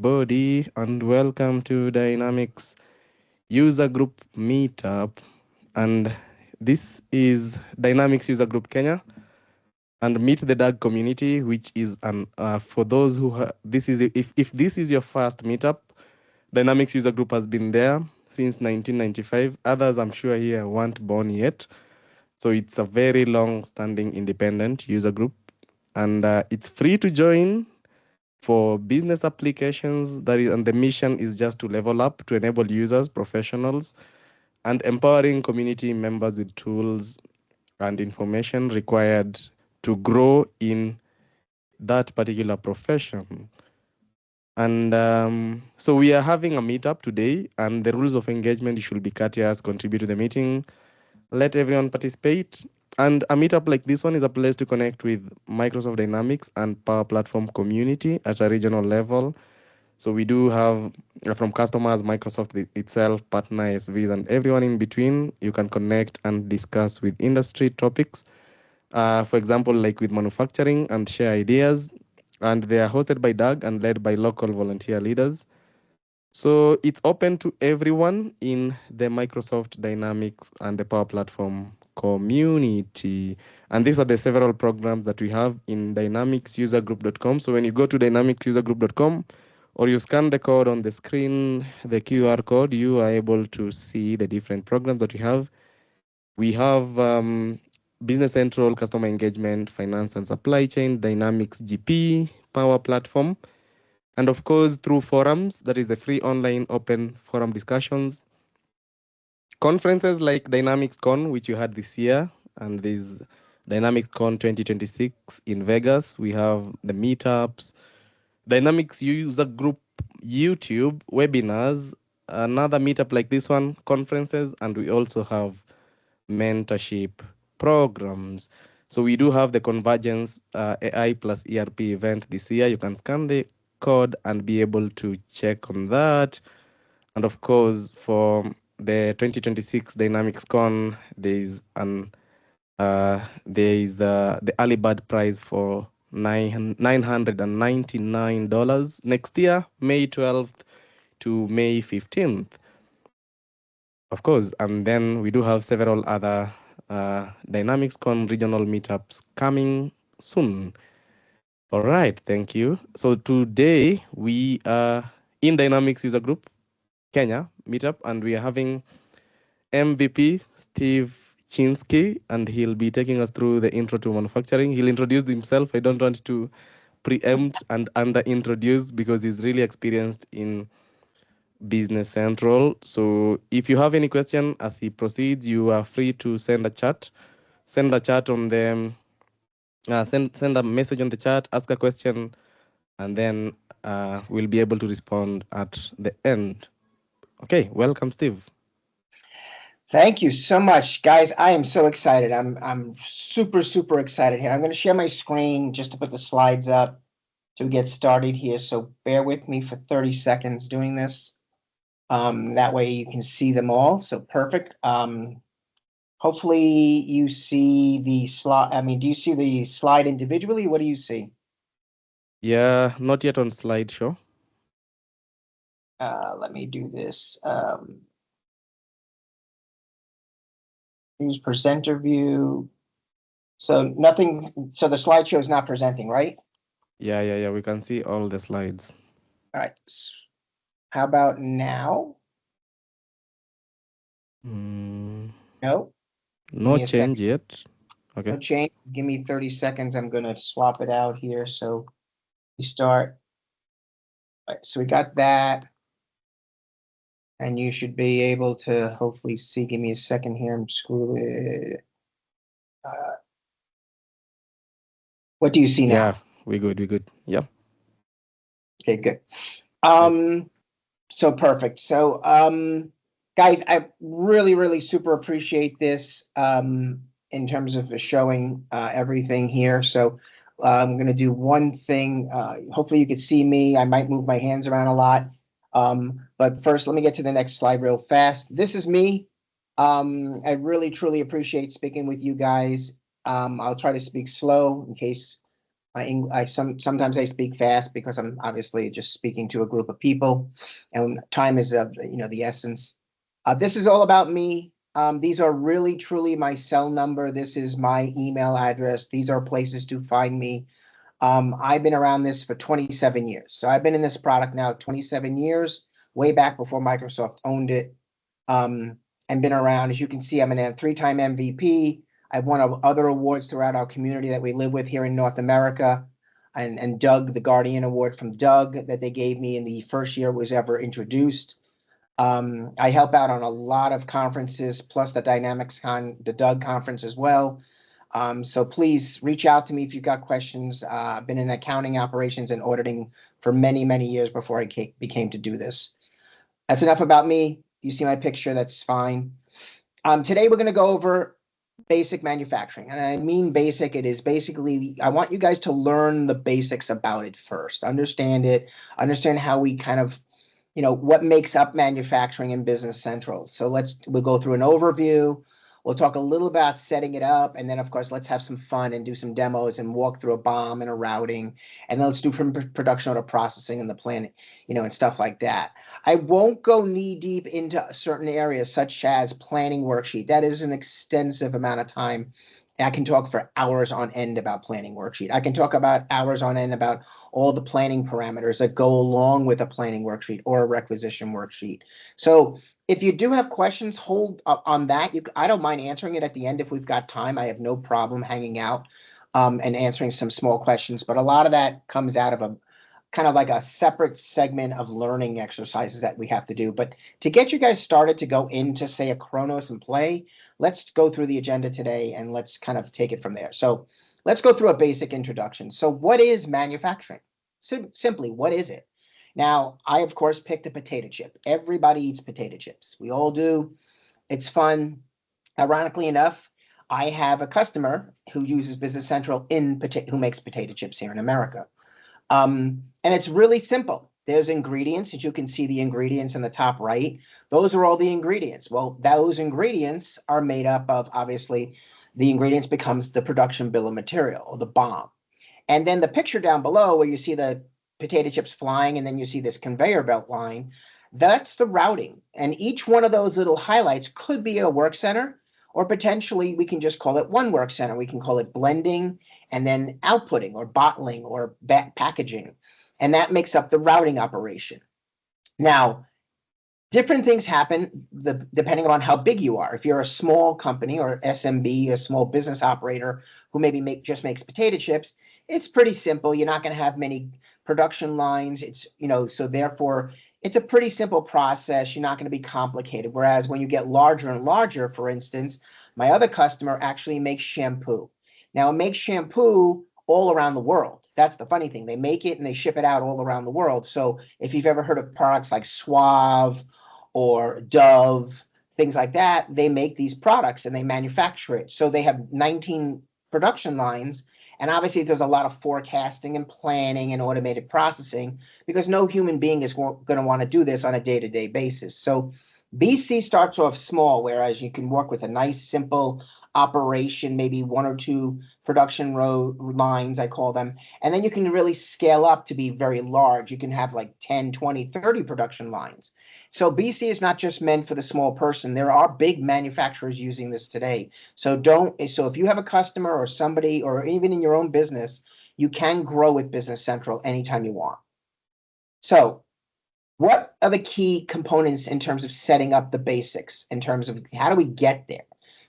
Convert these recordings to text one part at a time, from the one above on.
everybody, and welcome to Dynamics User Group Meetup. And this is Dynamics User Group Kenya and Meet the DAG community, which is an for those who this is if this is your first meetup, Dynamics User Group has been there since 1995. Others, I'm sure here, weren't born yet. So it's a very long-standing independent user group, and it's free to join for business applications. That is, and the mission is just to level up, to enable users, professionals, and empowering community members with tools and information required to grow in that particular profession. And so we are having a meetup today, and the rules of engagement: you should be courteous, contribute to the meeting, let everyone participate. And a meetup like this one is a place to connect with Microsoft Dynamics and Power Platform community at a regional level. So we do have from customers, Microsoft itself, partner SVs, and everyone in between. You can connect and discuss with industry topics. For example, like with manufacturing, and share ideas. And they are hosted by Doug and led by local volunteer leaders. So it's open to everyone in the Microsoft Dynamics and the Power Platform community. And these are the several programs that we have in dynamicsusergroup.com. So when you go to dynamicsusergroup.com or you scan the code on the screen, the QR code, you are able to see the different programs that we have. We have Business Central, Customer Engagement, Finance and Supply Chain, Dynamics GP, Power Platform, and of course, through forums, that is the free online open forum discussions. Conferences like DynamicsCon, which you had this year, and there's DynamicsCon 2026 in Vegas. We have the meetups, Dynamics User Group YouTube webinars, another meetup like this one, conferences, and we also have mentorship programs. So we do have the Convergence AI plus ERP event this year. You can scan the code and be able to check on that. And of course, for the 2026 DynamicsCon, there is the early bird prize for $999 next year, May 12th to May 15th. Of course, and then we do have several other DynamicsCon regional meetups coming soon. All right, thank you. So today we are in Dynamics User Group Kenya meetup, and we are having MVP Steve Chinsky, and he'll be taking us through the intro to manufacturing. He'll introduce himself. I don't want to preempt and under introduce because he's really experienced in Business Central. So if you have any question as he proceeds, you are free to send a chat. Send a chat on the send a message on the chat, ask a question, and then we'll be able to respond at the end. Okay, welcome, Steve. Thank you so much, guys. I am so excited. I'm super excited here. I'm going to share my screen just to put the slides up to get started here. So bear with me for 30 seconds doing this. That way you can see them all. So perfect. Hopefully you see the slide. I mean, do you see the slide individually? What do you see? Yeah, not yet on slideshow. Let me do this. Use presenter view. So nothing. So the slideshow is not presenting, right? Yeah. We can see all the slides. All right. How about now? No. No change yet. Okay. No change. Give me 30 seconds. I'm going to swap it out here. So we start. All right, so we got that. And you should be able to hopefully see. Give me a second here. I'm screwing it. What do you see now? Yeah, we're good. Yeah. Okay, good. So perfect. So guys, I really super appreciate this in terms of showing everything here. So I'm going to do one thing. Hopefully you can see me. I might move my hands around a lot. But first, let me get to the next slide real fast. This is me. I really truly appreciate speaking with you guys. I'll try to speak slow in case Sometimes I speak fast because I'm obviously just speaking to a group of people, and time is of the essence. This is all about me. These are really truly my cell number. This is my email address. These are places to find me. I've been around this for 27 years. So I've been in this product now 27 years, way back before Microsoft owned it, and been around. As you can see, I'm a three-time MVP. I've won other awards throughout our community that we live with here in North America. And Doug, the Guardian Award from Doug that they gave me in the first year it was ever introduced. I help out on a lot of conferences, plus the DynamicsCon, the Doug conference as well. So please reach out to me if you've got questions. I've been in accounting operations and auditing for many, many years before I became to do this. That's enough about me. You see my picture, that's fine. Today we're going to go over basic manufacturing. And I mean basic, it is basically, I want you guys to learn the basics about it first. Understand it, understand how we kind of, what makes up manufacturing in Business Central. So we'll go through an overview. We'll talk a little about setting it up. And then, of course, let's have some fun and do some demos and walk through a BOM and a routing. And then let's do from production order processing and the plan, and stuff like that. I won't go knee deep into certain areas, such as planning worksheet. That is an extensive amount of time. I can talk for hours on end about planning worksheet. I can talk about hours on end about all the planning parameters that go along with a planning worksheet or a requisition worksheet. So if you do have questions, hold up on that. I don't mind answering it at the end if we've got time. I have no problem hanging out and answering some small questions, but a lot of that comes out of a kind of like a separate segment of learning exercises that we have to do. But to get you guys started to go into, say, a Kronos and play, let's go through the agenda today and let's kind of take it from there. So let's go through a basic introduction. So what is manufacturing? So simply, what is it? Now, I, of course, picked a potato chip. Everybody eats potato chips. We all do. It's fun. Ironically enough, I have a customer who uses Business Central who makes potato chips here in America. And it's really simple. There's ingredients, as you can see the ingredients in the top right. Those are all the ingredients. Well, those ingredients are made up of, obviously, the ingredients becomes the production bill of material, or the BOM. And then the picture down below where you see the potato chips flying and then you see this conveyor belt line, that's the routing. And each one of those little highlights could be a work center, or potentially we can just call it one work center. We can call it blending and then outputting or bottling or packaging. And that makes up the routing operation. Now, different things happen depending on how big you are. If you're a small company or SMB, a small business operator who maybe just makes potato chips, it's pretty simple. You're not going to have many production lines. It's, so therefore it's a pretty simple process. You're not going to be complicated. Whereas when you get larger and larger, for instance, my other customer actually makes shampoo. Now it makes shampoo all around the world. That's the funny thing. They make it and they ship it out all around the world. So if you've ever heard of products like Suave or Dove, things like that, they make these products and they manufacture it. So they have 19 production lines. And obviously there's a lot of forecasting and planning and automated processing because no human being is going to want to do this on a day-to-day basis. So BC starts off small, whereas you can work with a nice, simple operation, maybe one or two production lines, I call them. And then you can really scale up to be very large. You can have like 10, 20, 30 production lines. So BC is not just meant for the small person. There are big manufacturers using this today. So if you have a customer or somebody, or even in your own business, you can grow with Business Central anytime you want. So what are the key components in terms of setting up the basics, in terms of how do we get there?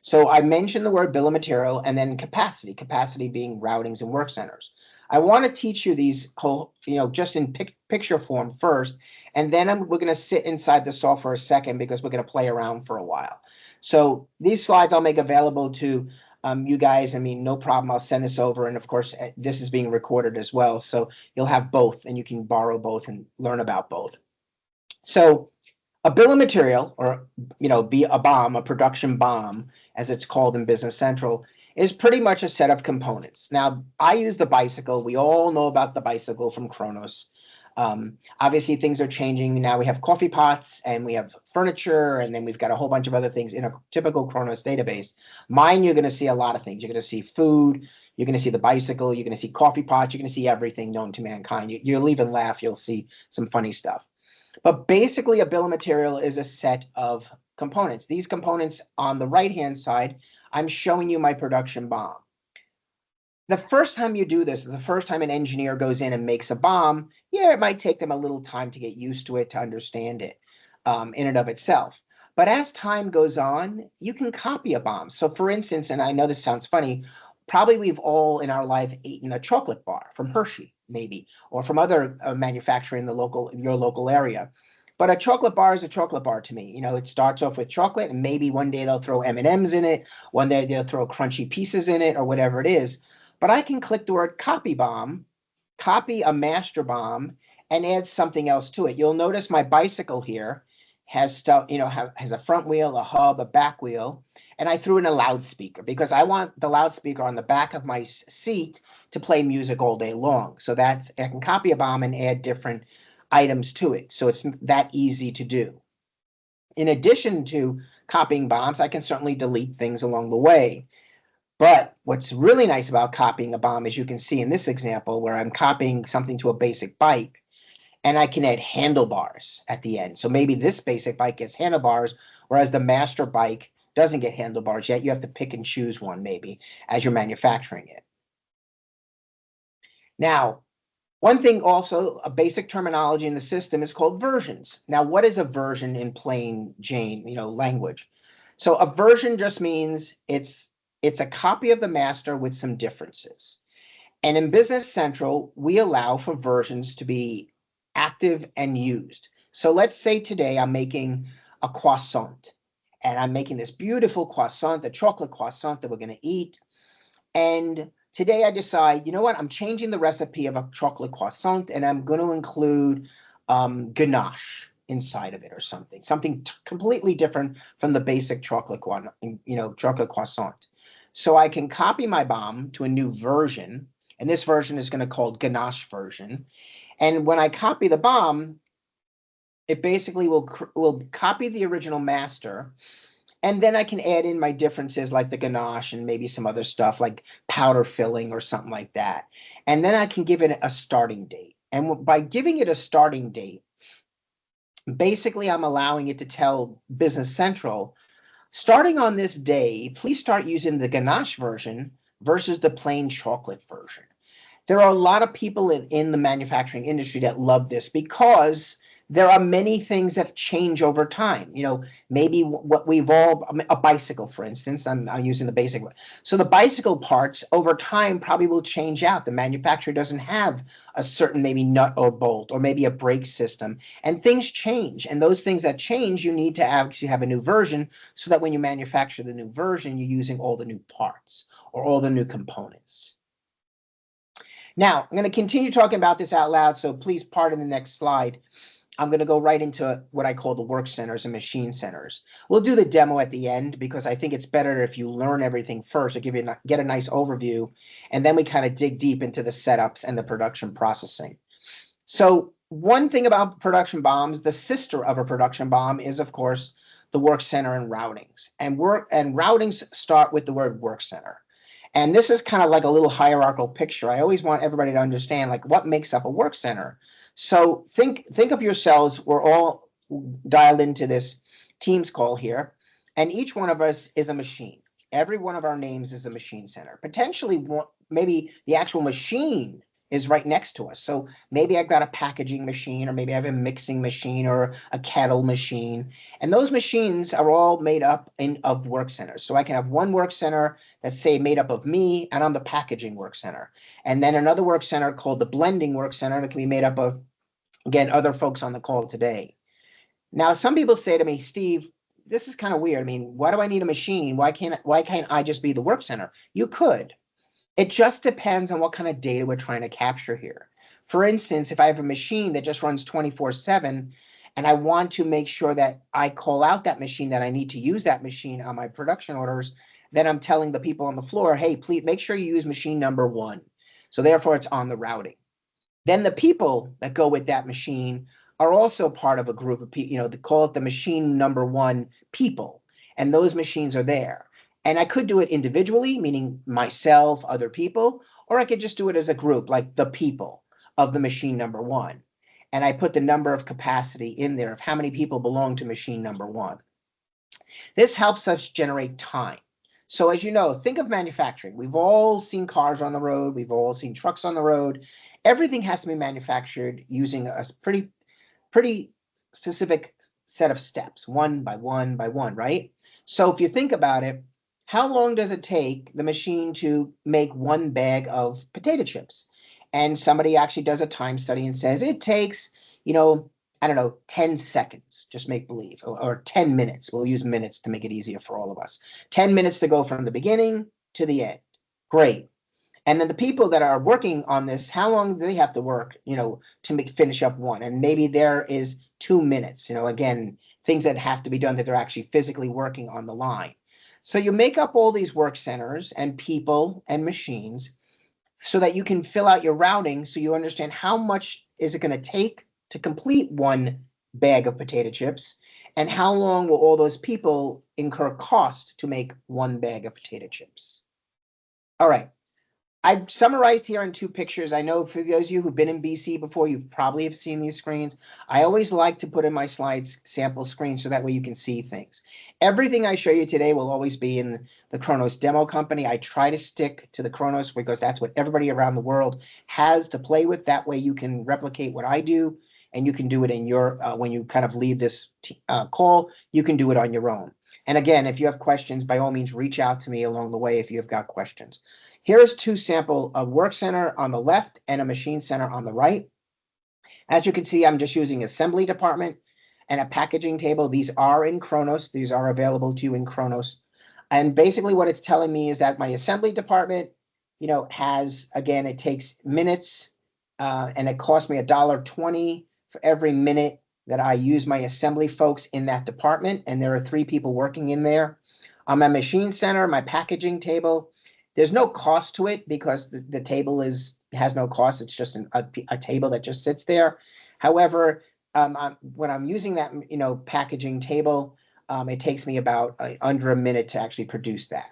So I mentioned the word bill of material and then capacity being routings and work centers. I want to teach you these whole, just in picture form first, and then we're going to sit inside the software a second because we're going to play around for a while. So these slides I'll make available to you guys. I mean, no problem. I'll send this over. And of course, this is being recorded as well. So you'll have both and you can borrow both and learn about both. So a bill of material, or be a BOM, a production BOM, as it's called in Business Central, is pretty much a set of components. Now, I use the bicycle. We all know about the bicycle from Kronos. Obviously, things are changing. Now we have coffee pots and we have furniture, and then we've got a whole bunch of other things in a typical Kronos database. Mine, you're going to see a lot of things. You're going to see food. You're going to see the bicycle. You're going to see coffee pots. You're going to see everything known to mankind. You'll even laugh. You'll see some funny stuff. But basically, a bill of material is a set of components. These components on the right-hand side, I'm showing you my production BOM. The first time you do this, the first time an engineer goes in and makes a BOM, yeah, it might take them a little time to get used to it, to understand it in and of itself. But as time goes on, you can copy a BOM. So for instance, and I know this sounds funny, probably we've all in our life eaten a chocolate bar from Hershey, maybe, or from other manufacturer in your local area. But a chocolate bar is a chocolate bar to me. It starts off with chocolate, and maybe one day they'll throw M&Ms in it, one day they'll throw crunchy pieces in it, or whatever it is. But I can click the word copy BOM, copy a master BOM, and add something else to it. You'll notice my bicycle here has stuff, has a front wheel, a hub, a back wheel, and I threw in a loudspeaker because I want the loudspeaker on the back of my seat to play music all day long. So I can copy a BOM and add different items to it. So it's that easy to do. In addition to copying BOMs, I can certainly delete things along the way. But what's really nice about copying a BOM, as you can see in this example, where I'm copying something to a basic bike, and I can add handlebars at the end. So maybe this basic bike gets handlebars, whereas the master bike doesn't get handlebars yet. You have to pick and choose one maybe as you're manufacturing it. Now, one thing also, a basic terminology in the system is called versions. Now, what is a version in plain Jane, language? So a version just means it's a copy of the master with some differences. And in Business Central, we allow for versions to be active and used. So let's say today I'm making a croissant, and I'm making this beautiful croissant, the chocolate croissant that we're going to eat. And today I decide, you know what, I'm changing the recipe of a chocolate croissant, and I'm going to include ganache inside of it or something completely different from the basic chocolate croissant. So I can copy my BOM to a new version, and this version is going to call ganache version. And when I copy the BOM, it basically will copy the original master, and then I can add in my differences like the ganache and maybe some other stuff like powder filling or something like that. And then I can give it a starting date. And by giving it a starting date, basically I'm allowing it to tell Business Central, starting on this day, please start using the ganache version versus the plain chocolate version. There are a lot of people in the manufacturing industry that love this because there are many things that change over time. Maybe what a bicycle, for instance, I'm using the basic one. So the bicycle parts over time probably will change out. The manufacturer doesn't have a certain maybe nut or bolt or maybe a brake system, and things change. And those things that change, you need to actually have a new version so that when you manufacture the new version, you're using all the new parts or all the new components. Now, I'm going to continue talking about this out loud, so please pardon the next slide. I'm going to go right into what I call the work centers and machine centers. We'll do the demo at the end because I think it's better if you learn everything first or get a nice overview, and then we kind of dig deep into the setups and the production processing. So one thing about production BOMs, the sister of a production BOM is, of course, the work center and routings. And routings start with the word work center. And this is kind of like a little hierarchical picture. I always want everybody to understand like what makes up a work center. So think of yourselves, we're all dialed into this Teams call here, and each one of us is a machine. Every one of our names is a machine center. Potentially, maybe the actual machine is right next to us. So maybe I've got a packaging machine, or maybe I have a mixing machine or a kettle machine. And those machines are all made up of work centers. So I can have one work center that's, say, made up of me, and I'm the packaging work center. And then another work center called the blending work center that can be made up of, again, other folks on the call today. Now, some people say to me, Steve, this is kind of weird. I mean, why do I need a machine? Why can't I just be the work center? You could. It just depends on what kind of data we're trying to capture here. For instance, if I have a machine that just runs 24/7 and I want to make sure that I call out that machine, that I need to use that machine on my production orders, then I'm telling the people on the floor, hey, please make sure you use machine number 1. So therefore, it's on the routing. Then the people that go with that machine are also part of a group of people, they call it the machine number 1 people. And those machines are there. And I could do it individually, meaning myself, other people, or I could just do it as a group, like the people of the machine number one. And I put the number of capacity in there of how many people belong to machine number one. This helps us generate time. So as you know, think of manufacturing. We've all seen cars on the road. We've all seen trucks on the road. Everything has to be manufactured using a pretty specific set of steps, one by one by one, right? So if you think about it, how long does it take the machine to make one bag of potato chips? And somebody actually does a time study and says it takes, you know, I don't know, 10 seconds, just make believe, or 10 minutes. We'll use minutes to make it easier for all of us. 10 minutes to go from the beginning to the end. Great. And then the people that are working on this, how long do they have to work, to finish up one? And maybe there is 2 minutes, again, things that have to be done that they're actually physically working on the line. So you make up all these work centers and people and machines so that you can fill out your routing so you understand how much is it going to take to complete one bag of potato chips and how long will all those people incur cost to make one bag of potato chips. All right. I've summarized here in 2 pictures. I know for those of you who've been in BC before, you've probably have seen these screens. I always like to put in my slides sample screens so that way you can see things. Everything I show you today will always be in the Kronos demo company. I try to stick to the Kronos because that's what everybody around the world has to play with. That way you can replicate what I do and you can do it in your, when you kind of leave this call, you can do it on your own. And again, if you have questions, by all means, reach out to me along the way if you have got questions. Here's 2 sample of work center on the left and a machine center on the right. As you can see, I'm just using assembly department and a packaging table. These are in Kronos. These are available to you in Kronos. And basically what it's telling me is that my assembly department, has, again, it takes minutes and it costs me $1.20 for every minute that I use my assembly folks in that department. And there are 3 people working in there. On my machine center, my packaging table, there's no cost to it because the table has no cost. It's just a table that just sits there. However, when I'm using that, packaging table, it takes me about under a minute to actually produce that.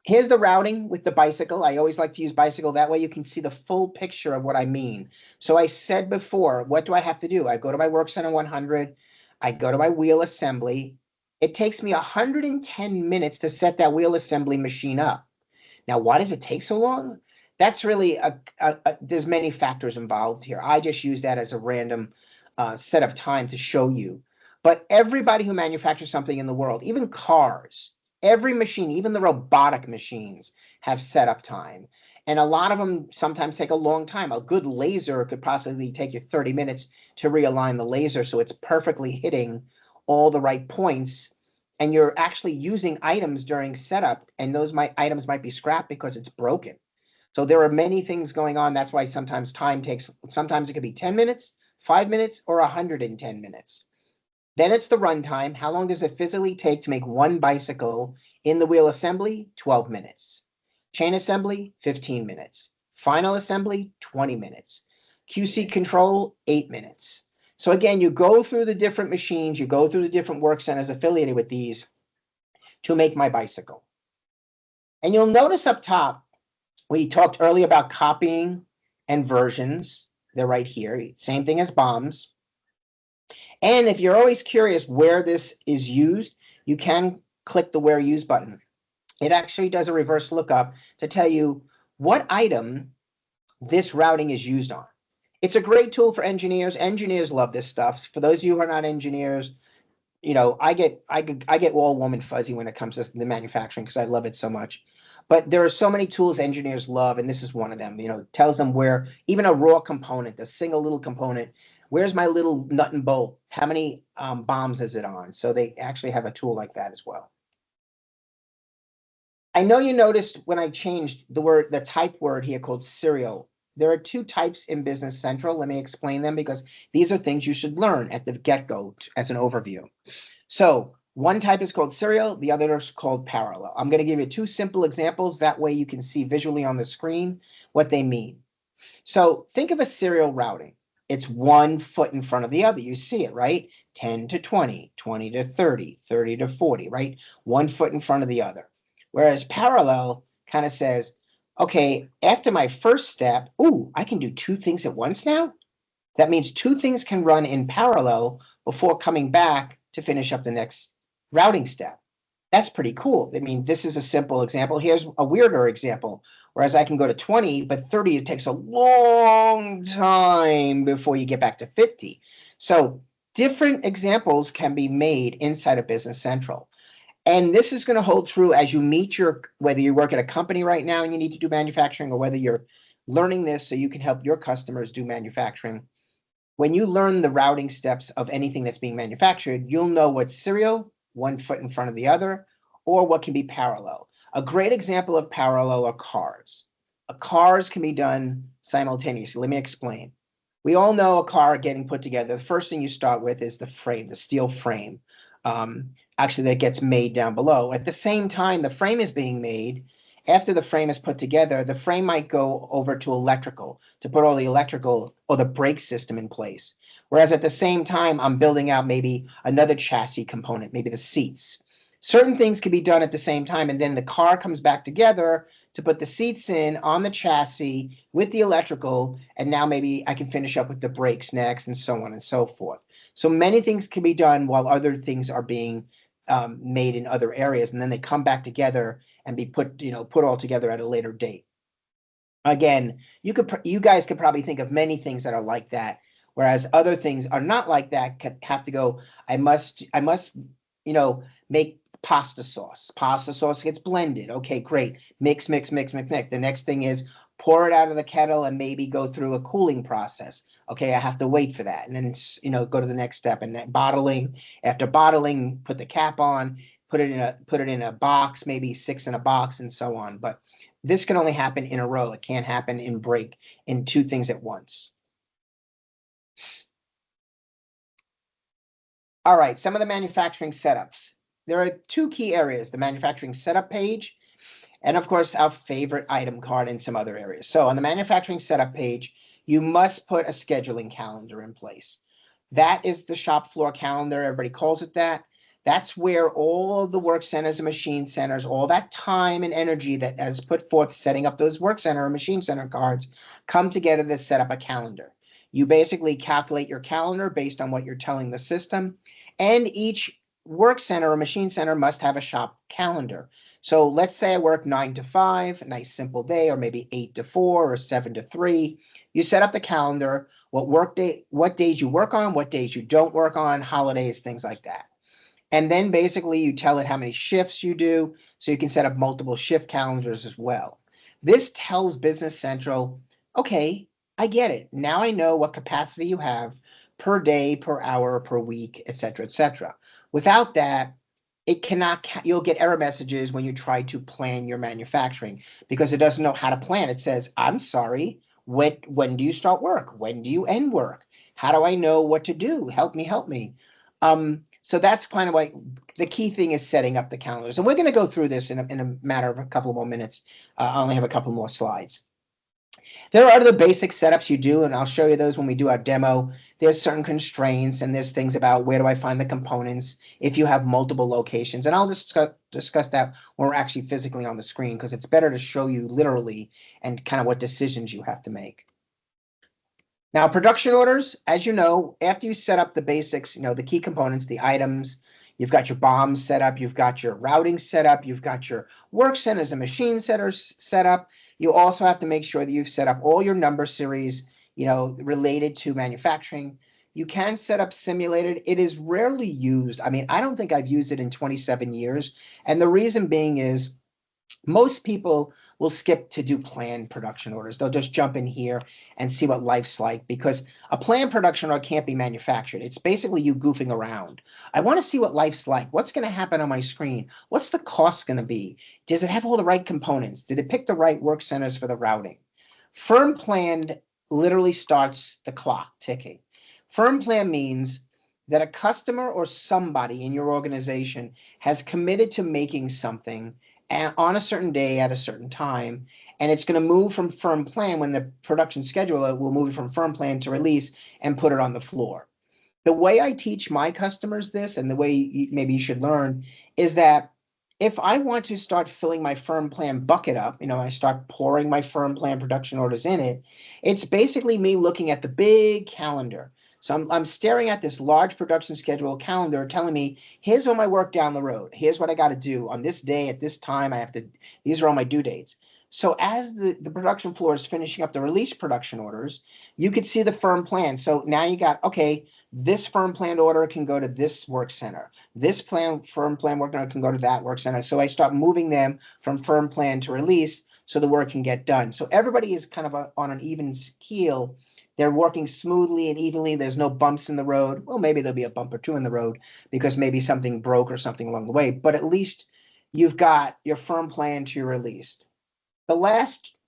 Here's the routing with the bicycle. I always like to use bicycle. That way you can see the full picture of what I mean. So I said before, what do I have to do? I go to my Work Center 100. I go to my wheel assembly. It takes me 110 minutes to set that wheel assembly machine up. Now, why does it take so long? That's really, there's many factors involved here. I just use that as a random set of time to show you. But everybody who manufactures something in the world, even cars, every machine, even the robotic machines, have setup time. And a lot of them sometimes take a long time. A good laser could possibly take you 30 minutes to realign the laser so it's perfectly hitting all the right points. And you're actually using items during setup, and those items might be scrapped because it's broken. So there are many things going on. That's why sometimes sometimes it could be 10 minutes, 5 minutes, or 110 minutes. Then it's the runtime. How long does it physically take to make one bicycle in the wheel assembly? 12 minutes. Chain assembly, 15 minutes. Final assembly, 20 minutes. QC control, 8 minutes. So again, you go through the different machines, you go through the different work centers affiliated with these to make my bicycle. And you'll notice up top, we talked earlier about copying and versions. They're right here. Same thing as BOMs. And if you're always curious where this is used, you can click the Where Used button. It actually does a reverse lookup to tell you what item this routing is used on. It's a great tool for engineers. Engineers love this stuff. For those of you who are not engineers, I get all warm and fuzzy when it comes to the manufacturing because I love it so much. But there are so many tools engineers love, and this is one of them. Tells them where even a raw component, a single little component, where's my little nut and bolt? How many BOMs is it on? So they actually have a tool like that as well. I know you noticed when I changed the type word here called serial. There are 2 types in Business Central. Let me explain them because these are things you should learn at the get-go as an overview. So one type is called serial, the other is called parallel. I'm going to give you 2 simple examples. That way you can see visually on the screen what they mean. So think of a serial routing. It's 1 foot in front of the other. You see it, right? 10 to 20, 20 to 30, 30 to 40, right? 1 foot in front of the other. Whereas parallel kind of says, okay, after my first step, ooh, I can do 2 things at once now. That means 2 things can run in parallel before coming back to finish up the next routing step. That's pretty cool. I mean, this is a simple example. Here's a weirder example. Whereas I can go to 20, but 30, it takes a long time before you get back to 50. So different examples can be made inside of Business Central. And this is going to hold true as you meet whether you work at a company right now and you need to do manufacturing, or whether you're learning this so you can help your customers do manufacturing. When you learn the routing steps of anything that's being manufactured, you'll know what's serial, 1 foot in front of the other, or what can be parallel. A great example of parallel are cars. Cars can be done simultaneously. Let me explain. We all know a car getting put together. The first thing you start with is the frame, the steel frame. Actually, that gets made down below. At the same time, the frame is being made. After the frame is put together, the frame might go over to electrical to put all the electrical or the brake system in place. Whereas at the same time, I'm building out maybe another chassis component, maybe the seats. Certain things can be done at the same time, and then the car comes back together to put the seats in on the chassis with the electrical, and now maybe I can finish up with the brakes next, and so on and so forth. So many things can be done while other things are being made in other areas, and then they come back together and be put all together at a later date. Again, you guys could probably think of many things that are like that, whereas other things are not like that. Could have to go, I must make pasta sauce. Pasta sauce gets blended. Okay, great. Mix, mix, mix, mix, mix. The next thing is pour it out of the kettle and maybe go through a cooling process. Okay, I have to wait for that. And then, go to the next step, and then bottling. After bottling, put the cap on, put it in a box, maybe 6 in a box, and so on. But this can only happen in a row. It can't happen in 2 things at once. All right, some of the manufacturing setups. There are 2 key areas: the manufacturing setup page, and of course, our favorite item card in some other areas. So on the manufacturing setup page, you must put a scheduling calendar in place. That is the shop floor calendar. Everybody calls it that. That's where all of the work centers and machine centers, all that time and energy that is put forth setting up those work center or machine center cards, come together to set up a calendar. You basically calculate your calendar based on what you're telling the system, and each work center or machine center must have a shop calendar. So let's say I work 9 to 5, a nice simple day, or maybe 8 to 4 or 7 to 3. You set up the calendar, what days you work on, what days you don't work on, holidays, things like that. And then basically you tell it how many shifts you do, so you can set up multiple shift calendars as well. This tells Business Central, okay, I get it. Now I know what capacity you have per day, per hour, per week, et cetera, et cetera. Without that, you'll get error messages when you try to plan your manufacturing, because it doesn't know how to plan. It says, I'm sorry, when do you start work? When do you end work? How do I know what to do? Help me. So that's kind of like the key thing, is setting up the calendars. And we're going to go through this in a matter of a couple more minutes. I only have a couple more slides. There are the basic setups you do, and I'll show you those when we do our demo. There's certain constraints, and there's things about where do I find the components if you have multiple locations. And I'll discuss that when we're actually physically on the screen, because it's better to show you literally and kind of what decisions you have to make. Now, production orders, as you know, after you set up the basics, the key components, the items, you've got your BOMs set up, you've got your routing set up, you've got your work centers and machine centers set up. You also have to make sure that you've set up all your number series, related to manufacturing. You can set up simulated. It is rarely used. I mean, I don't think I've used it in 27 years. And the reason being is most people will skip to do planned production orders. They'll just jump in here and see what life's like, because a planned production order can't be manufactured. It's basically you goofing around. I want to see what life's like. What's going to happen on my screen? What's the cost going to be? Does it have all the right components? Did it pick the right work centers for the routing? Firm planned literally starts the clock ticking. Firm plan means that a customer or somebody in your organization has committed to making something on a certain day at a certain time, and it's going to move from firm plan when the production scheduler will move it from firm plan to release and put it on the floor. The way I teach my customers this, and the way maybe you should learn, is that if I want to start filling my firm plan bucket up, I start pouring my firm plan production orders in it, it's basically me looking at the big calendar. So I'm staring at this large production schedule calendar telling me, here's all my work down the road. Here's what I got to do on this day at this time. These are all my due dates. So as the production floor is finishing up the release production orders, you could see the firm plan. So now you got, okay, this firm plan order can go to this work center. This firm plan work order can go to that work center. So I start moving them from firm plan to release so the work can get done. So everybody is kind of on an even keel. They're working smoothly and evenly. There's no bumps in the road. Well, maybe there'll be a bump or two in the road because maybe something broke or something along the way. But at least you've got your firm plan to your released. The last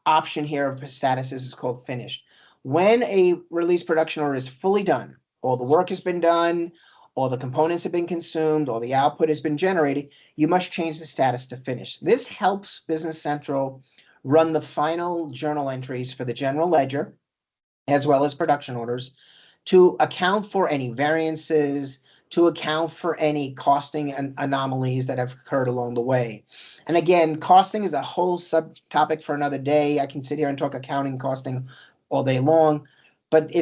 option here of statuses is called finished. When a release production order is fully done, all the work has been done, all the components have been consumed, all the output has been generated, you must change the status to finished. This helps Business Central run the final journal entries for the general ledger, as well as production orders, to account for any variances, to account for any costing anomalies that have occurred along the way. And again, costing is a whole subtopic for another day. I can sit here and talk accounting costing all day long, but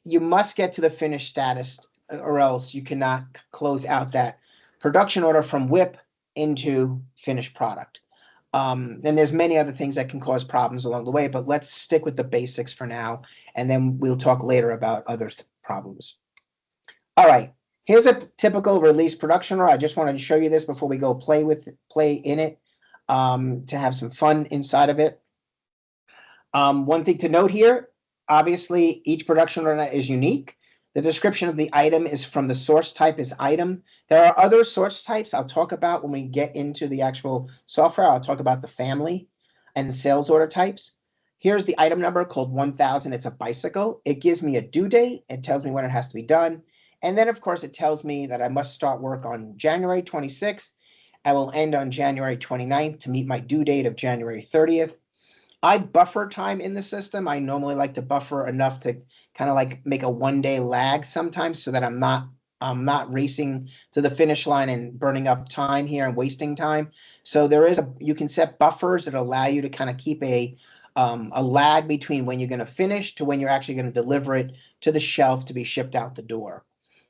you must get to the finished status or else you cannot close out that production order from WIP into finished product. And there's many other things that can cause problems along the way, but let's stick with the basics for now, and then we'll talk later about other problems. All right, here's a typical release production order. I just wanted to show you this before we go play in it, to have some fun inside of it. One thing to note here, obviously each production order is unique. The description of the item is from the source type is item. There are other source types I'll talk about when we get into the actual software. I'll talk about the family and the sales order types. Here's the item number called 1000. It's a bicycle. It gives me a due date. It tells me when it has to be done. And then, of course, it tells me that I must start work on January 26th. I will end on January 29th to meet my due date of January 30th. I buffer time in the system. I normally like to buffer enough to kind of like make a 1-day lag sometimes so that I'm not racing to the finish line and burning up time here and wasting time. So you can set buffers that allow you to kind of keep a lag between when you're going to finish to when you're actually going to deliver it to the shelf to be shipped out the door.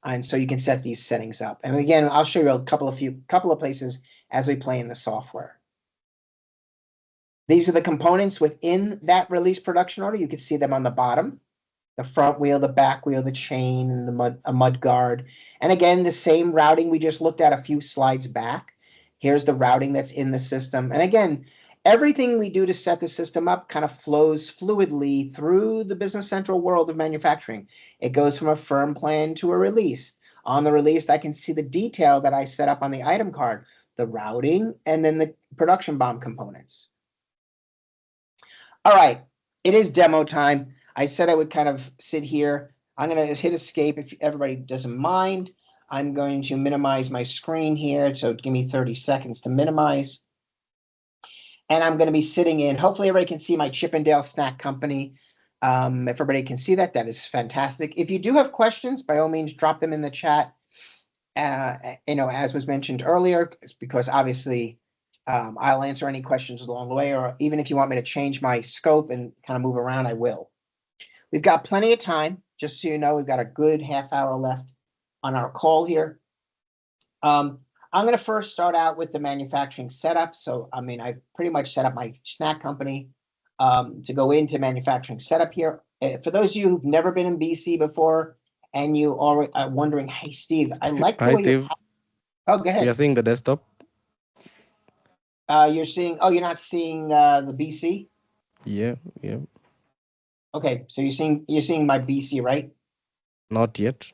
And so you can set these settings up. And again, I'll show you a couple of places as we play in the software. These are the components within that release production order. You can see them on the bottom, the front wheel, the back wheel, the chain, and a mud guard. And again, the same routing we just looked at a few slides back. Here's the routing that's in the system. And again, everything we do to set the system up kind of flows fluidly through the Business Central world of manufacturing. It goes from a firm plan to a release. On the release, I can see the detail that I set up on the item card, the routing, and then the production BOM components. All right, it is demo time. I said I would kind of sit here. I'm going to hit escape if everybody doesn't mind. I'm going to minimize my screen here. So give me 30 seconds to minimize. And I'm going to be sitting in. Hopefully everybody can see my Chippendale Snack Company. If everybody can see that, that is fantastic. If you do have questions, by all means, drop them in the chat. As was mentioned earlier, because obviously I'll answer any questions along the way, or even if you want me to change my scope and kind of move around, I will. We've got plenty of time. Just so you know, we've got a good half hour left on our call here. I'm going to first start out with the manufacturing setup. So, I've pretty much set up my snack company to go into manufacturing setup here. For those of you who've never been in BC before and you are wondering, hey, Steve, I like the Hi, way Steve. Oh, go ahead. We are seeing the desktop. You're seeing, you're not seeing the BC? Yeah. Okay, so you're seeing my BC, right? Not yet.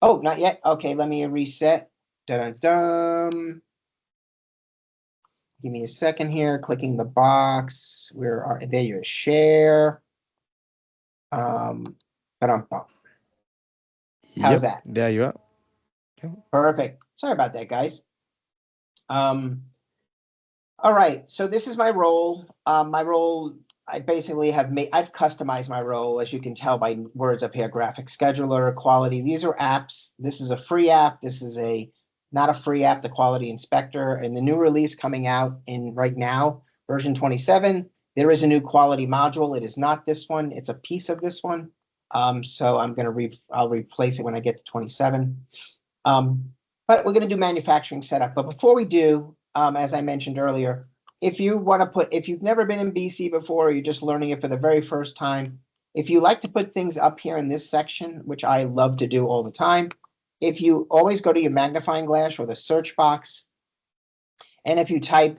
Oh, not yet. Okay, let me reset. Dun-dun-dun. Give me a second here. Clicking the box. Where are there? Your share. Ba-dum-bum. How's that? There you are. Perfect. Sorry about that, guys. All right, so this is my role. My role, I basically I've customized my role, as you can tell by words up here, graphic scheduler, quality. These are apps. This is a free app. This is not a free app, the quality inspector. And the new release coming out in right now, version 27, there is a new quality module. It is not this one. It's a piece of this one. So I'll replace it when I get to 27. But we're going to do manufacturing setup. But before we do, as I mentioned earlier, if you've never been in BC before, or you're just learning it for the very first time, if you like to put things up here in this section, which I love to do all the time, if you always go to your magnifying glass or the search box, and if you type,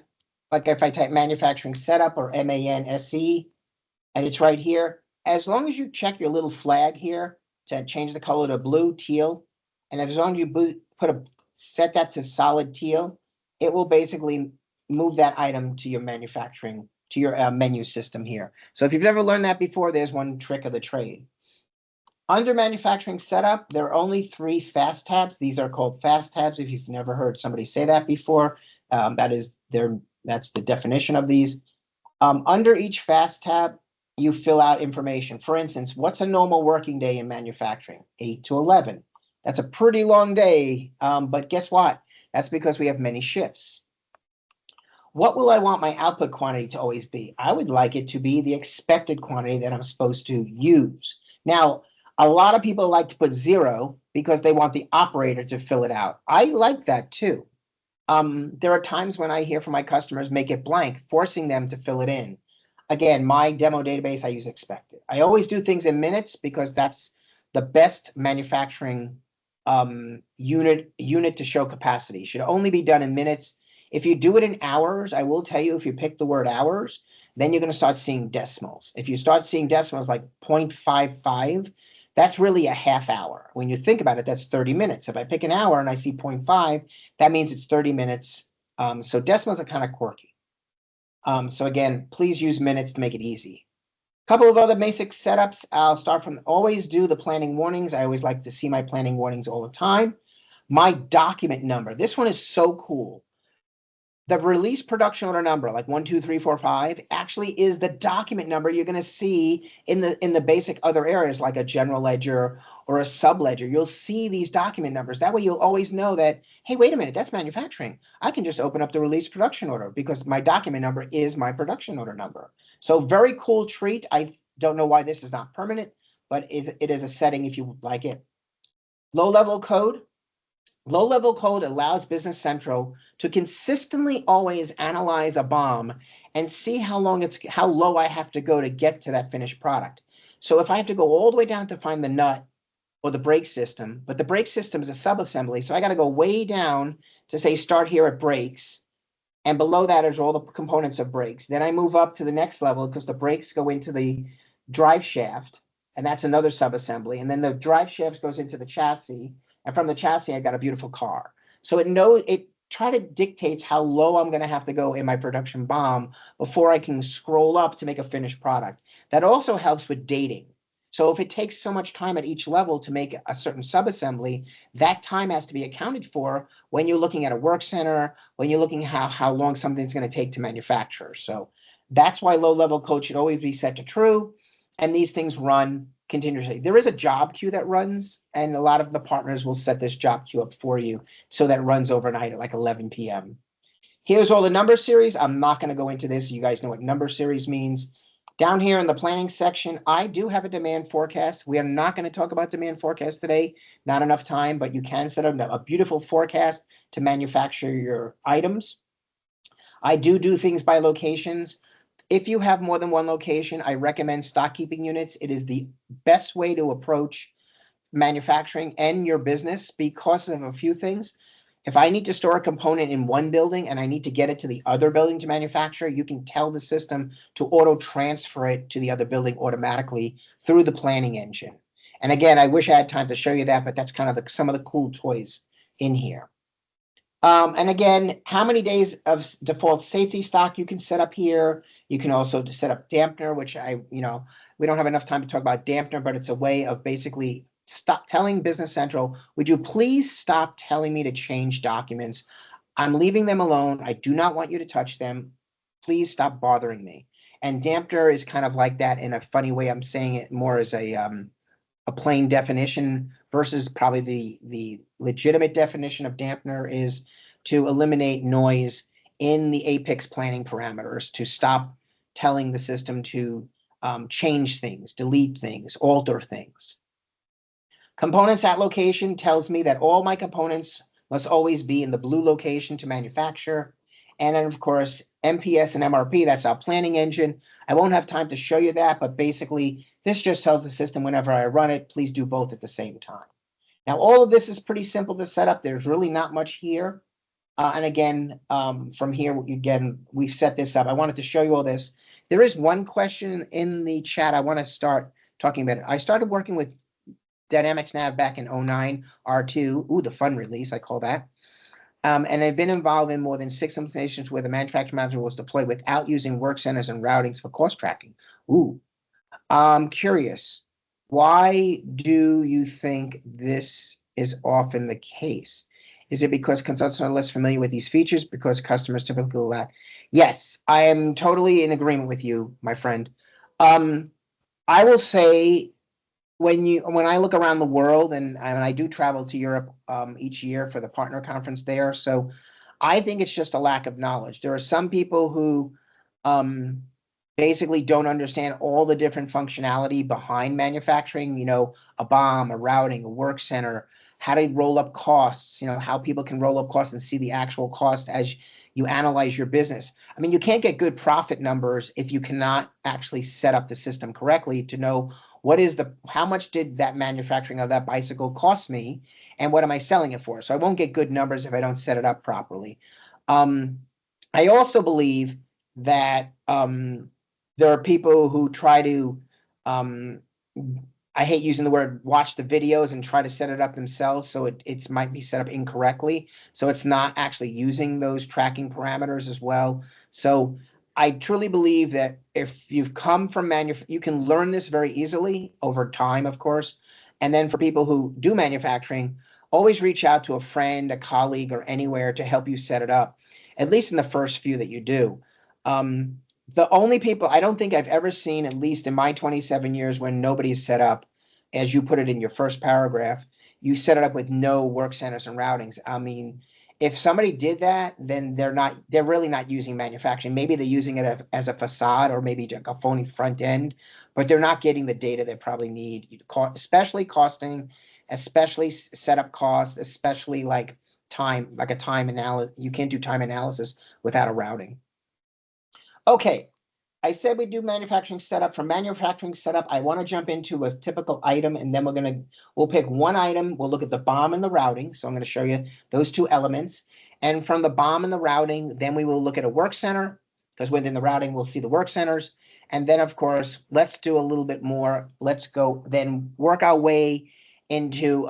like if I type manufacturing setup or MANSE, and it's right here, as long as you check your little flag here to change the color to blue, teal, and as long as you set that to solid teal, it will basically move that item to your menu system here. So if you've never learned that before, there's one trick of the trade. Under manufacturing setup, there are only 3 fast tabs. These are called fast tabs. If you've never heard somebody say that before, that's the definition of these. Under each fast tab, you fill out information. For instance, what's a normal working day in manufacturing? 8 to 11. That's a pretty long day, but guess what? That's because we have many shifts. What will I want my output quantity to always be? I would like it to be the expected quantity that I'm supposed to use. Now, a lot of people like to put 0 because they want the operator to fill it out. I like that too. There are times when I hear from my customers make it blank, forcing them to fill it in. Again, my demo database, I use expected. I always do things in minutes because that's the best manufacturing unit to show capacity. Should only be done in minutes. If you do it in hours, I will tell you, if you pick the word hours, then you're going to start seeing decimals. If you start seeing decimals like 0.55, that's really a half hour. When you think about it, that's 30 minutes. If I pick an hour and I see 0.5, that means it's 30 minutes. So decimals are kind of quirky. So again, please use minutes to make it easy. A couple of other basic setups. I'll start from always do the planning warnings. I always like to see my planning warnings all the time. My document number. This one is so cool. The release production order number, like 1, 2, 3, 4, 5, actually is the document number you're going to see in the basic other areas, like a general ledger or a sub ledger. You'll see these document numbers. That way you'll always know that, hey, wait a minute, that's manufacturing. I can just open up the release production order because my document number is my production order number. So very cool treat. I don't know why this is not permanent, but it is a setting if you would like it. Low-level code. Low-level code allows Business Central to consistently always analyze a BOM and see how low I have to go to get to that finished product. So if I have to go all the way down to find the nut or the brake system, but the brake system is a subassembly, so I got to go way down to say start here at brakes, and below that is all the components of brakes. Then I move up to the next level because the brakes go into the drive shaft, and that's another subassembly. And then the drive shaft goes into the chassis, and from the chassis, I got a beautiful car. So it try to dictates how low I'm going to have to go in my production BOM before I can scroll up to make a finished product. That also helps with dating. So if it takes so much time at each level to make a certain subassembly, that time has to be accounted for when you're looking at a work center, when you're looking how long something's going to take to manufacture. So that's why low-level code should always be set to true, and these things run continuously. There is a job queue that runs, and a lot of the partners will set this job queue up for you so that it runs overnight at like 11 p.m. Here's all the number series. I'm not going to go into this. You guys know what number series means. Down here in the planning section, I do have a demand forecast. We are not going to talk about demand forecast today. Not enough time, but you can set up a beautiful forecast to manufacture your items. I do things by locations. If you have more than one location, I recommend stock keeping units. It is the best way to approach manufacturing and your business because of a few things. If I need to store a component in one building and I need to get it to the other building to manufacture, you can tell the system to auto transfer it to the other building automatically through the planning engine. And again, I wish I had time to show you that, but that's kind of some of the cool toys in here. And again, how many days of default safety stock you can set up here. You can also set up dampener, which we don't have enough time to talk about dampener, but it's a way of basically stop telling Business Central, would you please stop telling me to change documents? I'm leaving them alone. I do not want you to touch them. Please stop bothering me. And dampener is kind of like that in a funny way. I'm saying it more as a plain definition versus probably the legitimate definition of dampener is to eliminate noise in the apex planning parameters, to stop telling the system to change things, delete things, alter things. Components at location tells me that all my components must always be in the blue location to manufacture. And then, of course, MPS and MRP, that's our planning engine. I won't have time to show you that, but basically, this just tells the system whenever I run it, please do both at the same time. Now, all of this is pretty simple to set up. There's really not much here. And again, from here, again, we've set this up. I wanted to show you all this. There is one question in the chat I want to start talking about. I started working with Dynamics Nav back in 09, R2. Ooh, the fun release, I call that. And I've been involved in more than 6 implementations where the manufacturing manager was deployed without using work centers and routings for cost tracking. Ooh, I'm curious. Why do you think this is often the case? Is it because consultants are less familiar with these features? Because customers typically lack? Yes, I am totally in agreement with you, my friend. I will say when I look around the world, and I do travel to Europe each year for the partner conference there, so I think it's just a lack of knowledge. There are some people who basically don't understand all the different functionality behind manufacturing, a BOM, a routing, a work center, how to roll up costs, how people can roll up costs and see the actual cost as you analyze your business. I mean, you can't get good profit numbers if you cannot actually set up the system correctly to know how much did that manufacturing of that bicycle cost me, and what am I selling it for? So I won't get good numbers if I don't set it up properly. I also believe that there are people who try to, I hate using the word, watch the videos and try to set it up themselves, so it might be set up incorrectly. So it's not actually using those tracking parameters as well. So I truly believe that if you've come from you can learn this very easily over time, of course. And then for people who do manufacturing, always reach out to a friend, a colleague, or anywhere to help you set it up, at least in the first few that you do. The only people I don't think I've ever seen, at least in my 27 years, when nobody's set up, as you put it in your first paragraph, you set it up with no work centers and routings. I mean, if somebody did that, then they're really not using manufacturing. Maybe they're using it as a facade or maybe like a phony front end, but they're not getting the data they probably need, especially costing, especially setup costs, especially like time, like a time analysis. You can't do time analysis without a routing. Okay, I said we do manufacturing setup. From manufacturing setup, I want to jump into a typical item, and then we'll pick one item. We'll look at the BOM and the routing. So I'm going to show you those two elements. And from the BOM and the routing, then we will look at a work center, because within the routing, we'll see the work centers. And then, of course, let's do a little bit more. Let's go then work our way into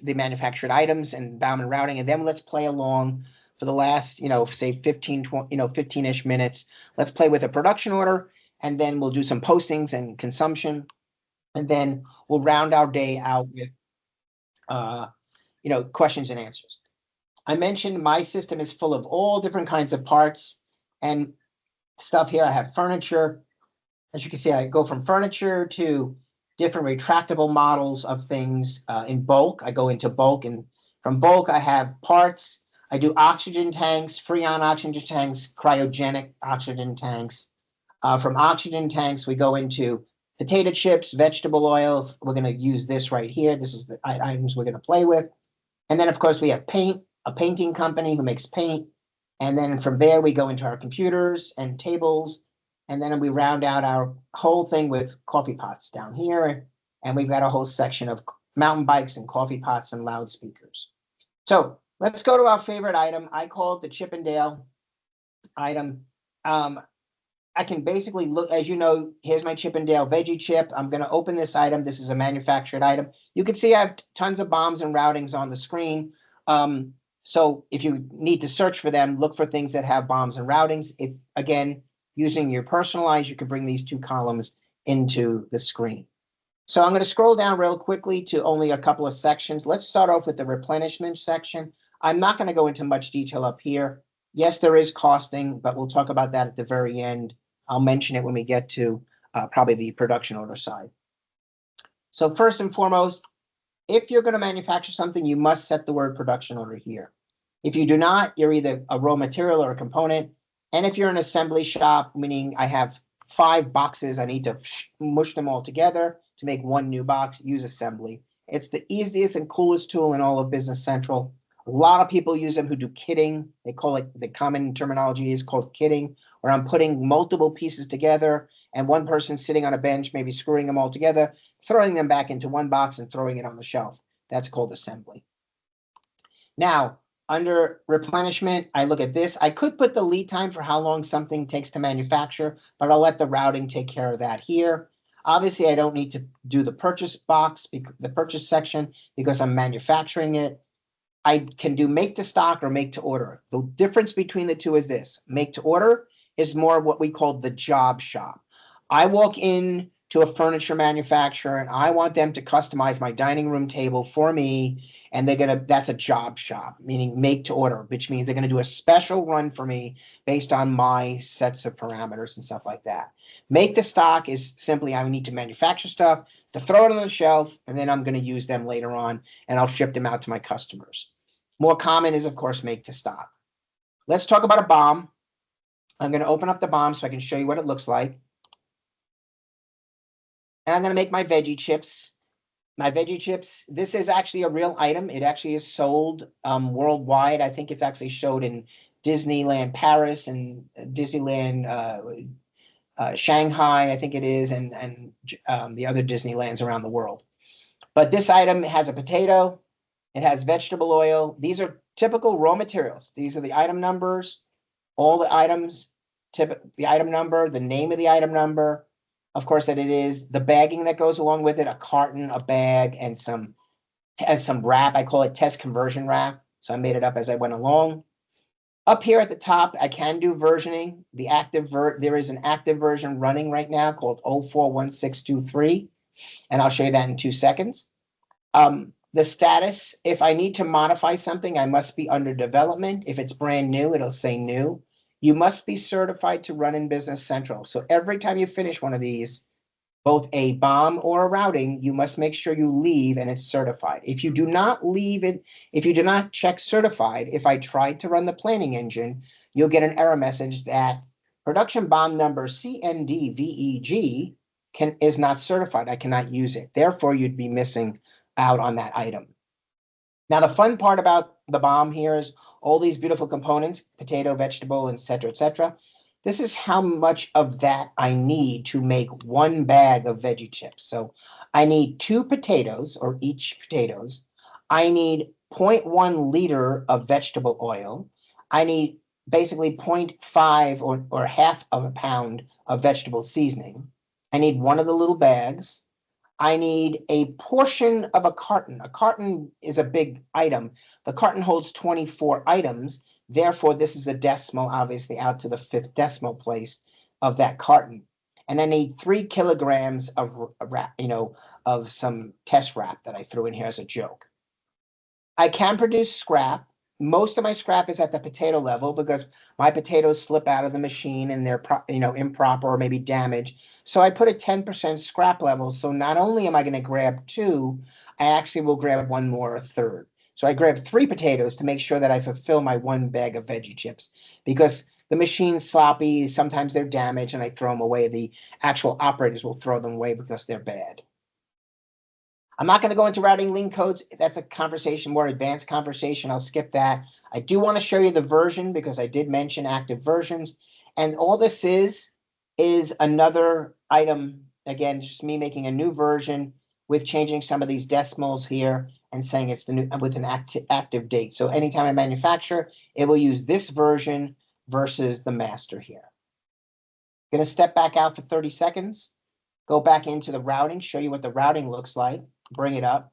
the manufactured items and BOM and routing. And then let's play along for the last, say 15, 20, 15-ish minutes. Let's play with a production order, and then we'll do some postings and consumption. And then we'll round our day out with, questions and answers. I mentioned my system is full of all different kinds of parts and stuff here. I have furniture. As you can see, I go from furniture to different retractable models of things in bulk. I go into bulk, and from bulk, I have parts. I do oxygen tanks, freon oxygen tanks, cryogenic oxygen tanks. From oxygen tanks, we go into potato chips, vegetable oil. We're going to use this right here. This is the items we're going to play with. And then, of course, we have paint, a painting company who makes paint. And then from there, we go into our computers and tables. And then we round out our whole thing with coffee pots down here. And we've got a whole section of mountain bikes and coffee pots and loudspeakers. So let's go to our favorite item. I call it the Chippendale item. I can basically look, as you know, here's my Chippendale veggie chip. I'm going to open this item. This is a manufactured item. You can see I have tons of BOMs and routings on the screen. So if you need to search for them, look for things that have BOMs and routings. If, again, using your personal eyes, you can bring these two columns into the screen. So I'm going to scroll down real quickly to only a couple of sections. Let's start off with the replenishment section. I'm not going to go into much detail up here. Yes, there is costing, but we'll talk about that at the very end. I'll mention it when we get to probably the production order side. So first and foremost, if you're going to manufacture something, you must set the word production order here. If you do not, you're either a raw material or a component. And if you're an assembly shop, meaning I have 5 boxes, I need to mush them all together to make one new box, use assembly. It's the easiest and coolest tool in all of Business Central. A lot of people use them who do kitting. They call it, the common terminology is called kitting, where I'm putting multiple pieces together and one person sitting on a bench, maybe screwing them all together, throwing them back into one box and throwing it on the shelf. That's called assembly. Now, under replenishment, I look at this. I could put the lead time for how long something takes to manufacture, but I'll let the routing take care of that here. Obviously, I don't need to do the purchase box, the purchase section, because I'm manufacturing it. I can do make to stock or make to order. The difference between the two is this. Make to order is more what we call the job shop. I walk in to a furniture manufacturer and I want them to customize my dining room table for me. And that's a job shop, meaning make to order, which means they're going to do a special run for me based on my sets of parameters and stuff like that. Make to stock is simply I need to manufacture stuff to throw it on the shelf, and then I'm going to use them later on, and I'll ship them out to my customers. More common is, of course, make to stock. Let's talk about a BOM. I'm going to open up the BOM so I can show you what it looks like. And I'm going to make my veggie chips. My veggie chips, this is actually a real item. It actually is sold worldwide. I think it's actually showed in Disneyland Paris and Disneyland Shanghai, I think it is, and the other Disneylands around the world. But this item has a potato. It has vegetable oil. These are typical raw materials. These are the item numbers, all the items, the item number, the name of the item number. Of course, that it is the bagging that goes along with it, a carton, a bag, and some wrap. I call it test conversion wrap. So I made it up as I went along. Up here at the top, I can do versioning. There is an active version running right now called 041623, and I'll show you that in 2 seconds. The status, if I need to modify something, I must be under development. If it's brand new, it'll say new. You must be certified to run in Business Central. So every time you finish one of these, both a BOM or a routing, you must make sure you leave and it's certified. If you do not leave it, if you do not check certified, if I tried to run the planning engine, you'll get an error message that production BOM number CNDVEG is not certified. I cannot use it. Therefore, you'd be missing out on that item. Now, the fun part about the BOM here is all these beautiful components, potato, vegetable, etc., etc. This is how much of that I need to make one bag of veggie chips. So I need 2 potatoes, or each potatoes. I need 0.1 liter of vegetable oil. I need basically 0.5 or half of a pound of vegetable seasoning. I need one of the little bags. I need a portion of a carton. A carton is a big item. The carton holds 24 items. Therefore, this is a decimal, obviously, out to the 5th decimal place of that carton. And I need 3 kilograms of wrap, of some test wrap that I threw in here as a joke. I can produce scrap. Most of my scrap is at the potato level because my potatoes slip out of the machine and they're improper or maybe damaged. So I put a 10% scrap level. So not only am I going to grab 2, I actually will grab 1 more, a third. So I grab 3 potatoes to make sure that I fulfill my 1 bag of veggie chips because the machine's sloppy. Sometimes they're damaged and I throw them away. The actual operators will throw them away because they're bad. I'm not going to go into routing link codes. That's a conversation, more advanced conversation. I'll skip that. I do want to show you the version because I did mention active versions. And all this is another item. Again, just me making a new version with changing some of these decimals here and saying it's the new with an active date. So anytime I manufacture, it will use this version versus the master here. I'm going to step back out for 30 seconds, go back into the routing, show you what the routing looks like. Bring it up.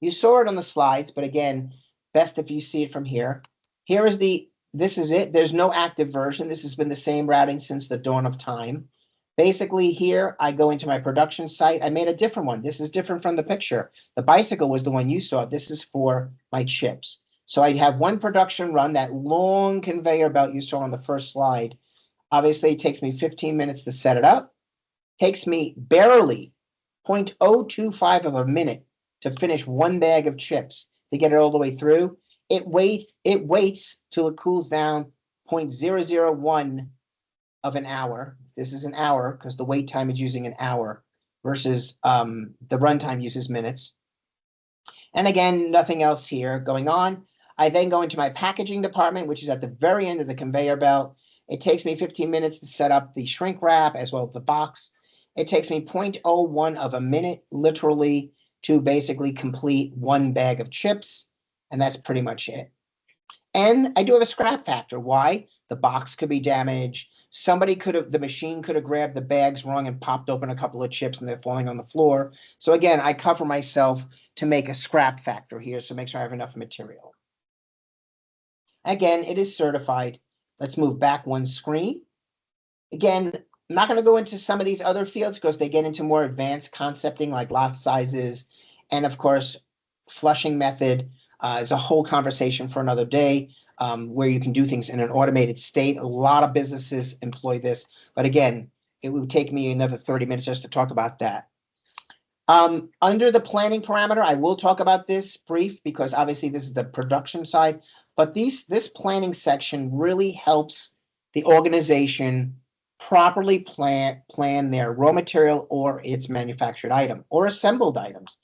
You saw it on the slides, but again, best if you see it from here. This is it. There's no active version. This has been the same routing since the dawn of time. Basically here, I go into my production site. I made a different one. This is different from the picture. The bicycle was the one you saw. This is for my chips. So I have one production run, that long conveyor belt you saw on the first slide. Obviously, it takes me 15 minutes to set it up. Takes me barely 0.025 of a minute to finish one bag of chips to get it all the way through. It waits till it cools down 0.001 of an hour. This is an hour because the wait time is using an hour versus the runtime uses minutes. And again, nothing else here going on. I then go into my packaging department, which is at the very end of the conveyor belt. It takes me 15 minutes to set up the shrink wrap as well as the box. It takes me 0.01 of a minute, literally, to basically complete one bag of chips. And that's pretty much it. And I do have a scrap factor. Why? The box could be damaged. The machine could have grabbed the bags wrong and popped open a couple of chips and they're falling on the floor. So again, I cover myself to make a scrap factor here, so make sure I have enough material. Again, it is certified. Let's move back one screen. Again, I'm not going to go into some of these other fields because they get into more advanced concepting like lot sizes. And of course, flushing method is a whole conversation for another day, where you can do things in an automated state. A lot of businesses employ this. But again, it would take me another 30 minutes just to talk about that. Under the planning parameter, I will talk about this brief because obviously this is the production side, but this planning section really helps the organization properly plan their raw material or its manufactured item or assembled items.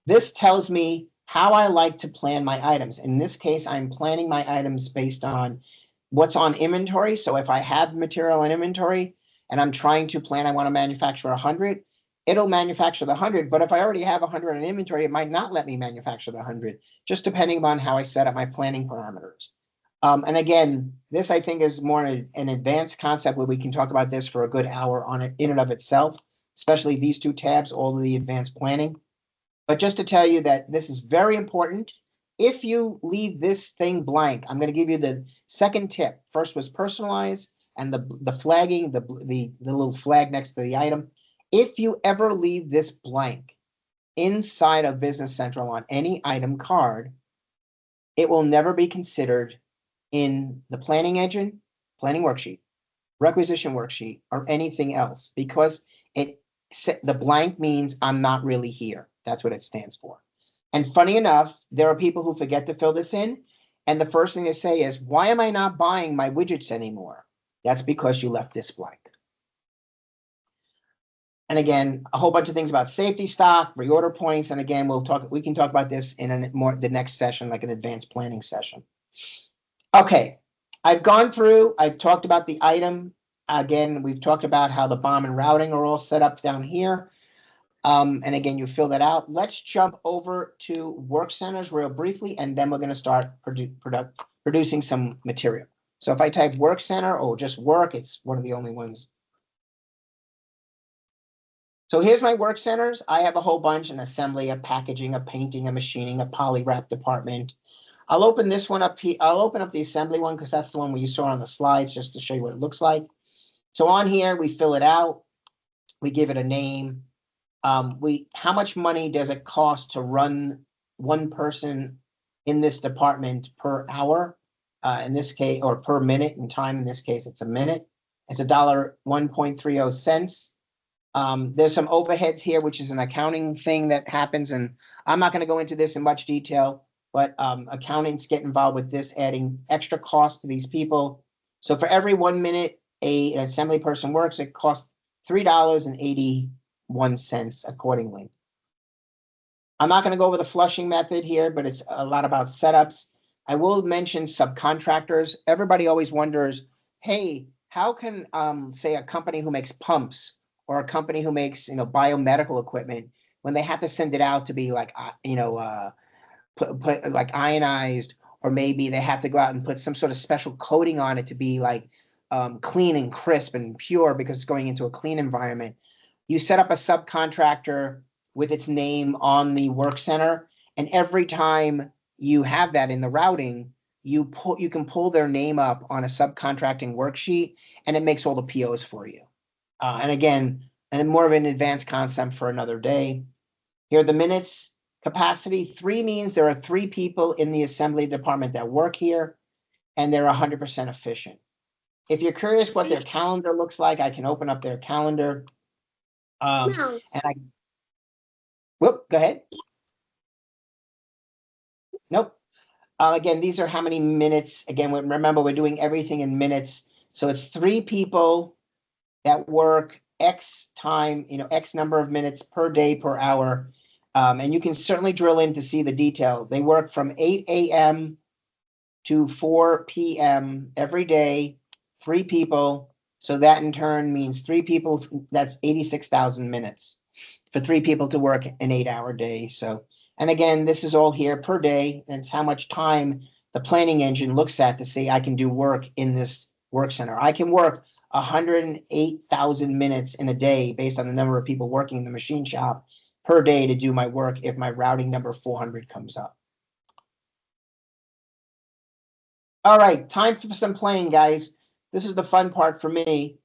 This tells me how I like to plan my items. In this case, I'm planning my items based on what's on inventory. So if I have material in inventory and I'm trying to plan, I want to manufacture 100, it'll manufacture the 100, but if I already have 100 in inventory, it might not let me manufacture the 100, just depending on how I set up my planning parameters. And again, this I think is more an advanced concept where we can talk about this for a good hour on it in and of itself, especially these two tabs, all of the advanced planning. But just to tell you that this is very important. If you leave this thing blank, I'm going to give you the second tip. First was personalize and the flagging, the little flag next to the item. If you ever leave this blank inside of Business Central on any item card, it will never be considered in the planning engine, planning worksheet, requisition worksheet, or anything else because the blank means I'm not really here. That's what it stands for. And funny enough, there are people who forget to fill this in. And the first thing they say is, why am I not buying my widgets anymore? That's because you left this blank. And again, a whole bunch of things about safety stock, reorder points. And again, we can talk about this in the next session, like an advanced planning session. Okay, I've gone through, I've talked about the item. Again, we've talked about how the BOM and routing are all set up down here. And again, you fill that out. Let's jump over to work centers real briefly, and then we're going to start producing some material. So if I type work center or just work, it's one of the only ones. So here's my work centers. I have a whole bunch: an assembly, a packaging, a painting, a machining, a poly wrap department. I'll open this one up here. I'll open up the assembly one because that's the one where you saw on the slides, just to show you what it looks like. So on here, we fill it out. We give it a name. How much money does it cost to run one person in this department per hour? In this case, or per minute in time. In this case, it's a minute. It's $1.30. There's some overheads here, which is an accounting thing that happens, and I'm not going to go into this in much detail, but accountants get involved with this, adding extra cost to these people. So for every 1 minute an assembly person works, it costs $3.81 accordingly. I'm not going to go over the flushing method here, but it's a lot about setups. I will mention subcontractors. Everybody always wonders, hey, how can, say, a company who makes pumps or a company who makes, biomedical equipment, when they have to send it out to be like, put like ionized, or maybe they have to go out and put some sort of special coating on it to be like clean and crisp and pure because it's going into a clean environment. You set up a subcontractor with its name on the work center, and every time you have that in the routing, you can pull their name up on a subcontracting worksheet, and it makes all the POs for you. And again, and more of an advanced concept for another day. Here are the minutes. Capacity 3 means there are 3 people in the assembly department that work here, and they're 100% efficient. If you're curious what their calendar looks like, I can open up their calendar. And whoop, go ahead. Nope. Again, these are how many minutes. Again, remember, we're doing everything in minutes. So it's 3 people that work X time, X number of minutes per day per hour. And you can certainly drill in to see the detail. They work from 8 a.m. to 4 p.m. every day, 3 people. So that in turn means 3 people, that's 86,000 minutes for 3 people to work an 8-hour day. So, and again, this is all here per day. And it's how much time the planning engine looks at to say I can do work in this work center. I can work 108,000 minutes in a day based on the number of people working in the machine shop per day to do my work if my routing number 400 comes up. All right, time for some playing, guys. This is the fun part for me.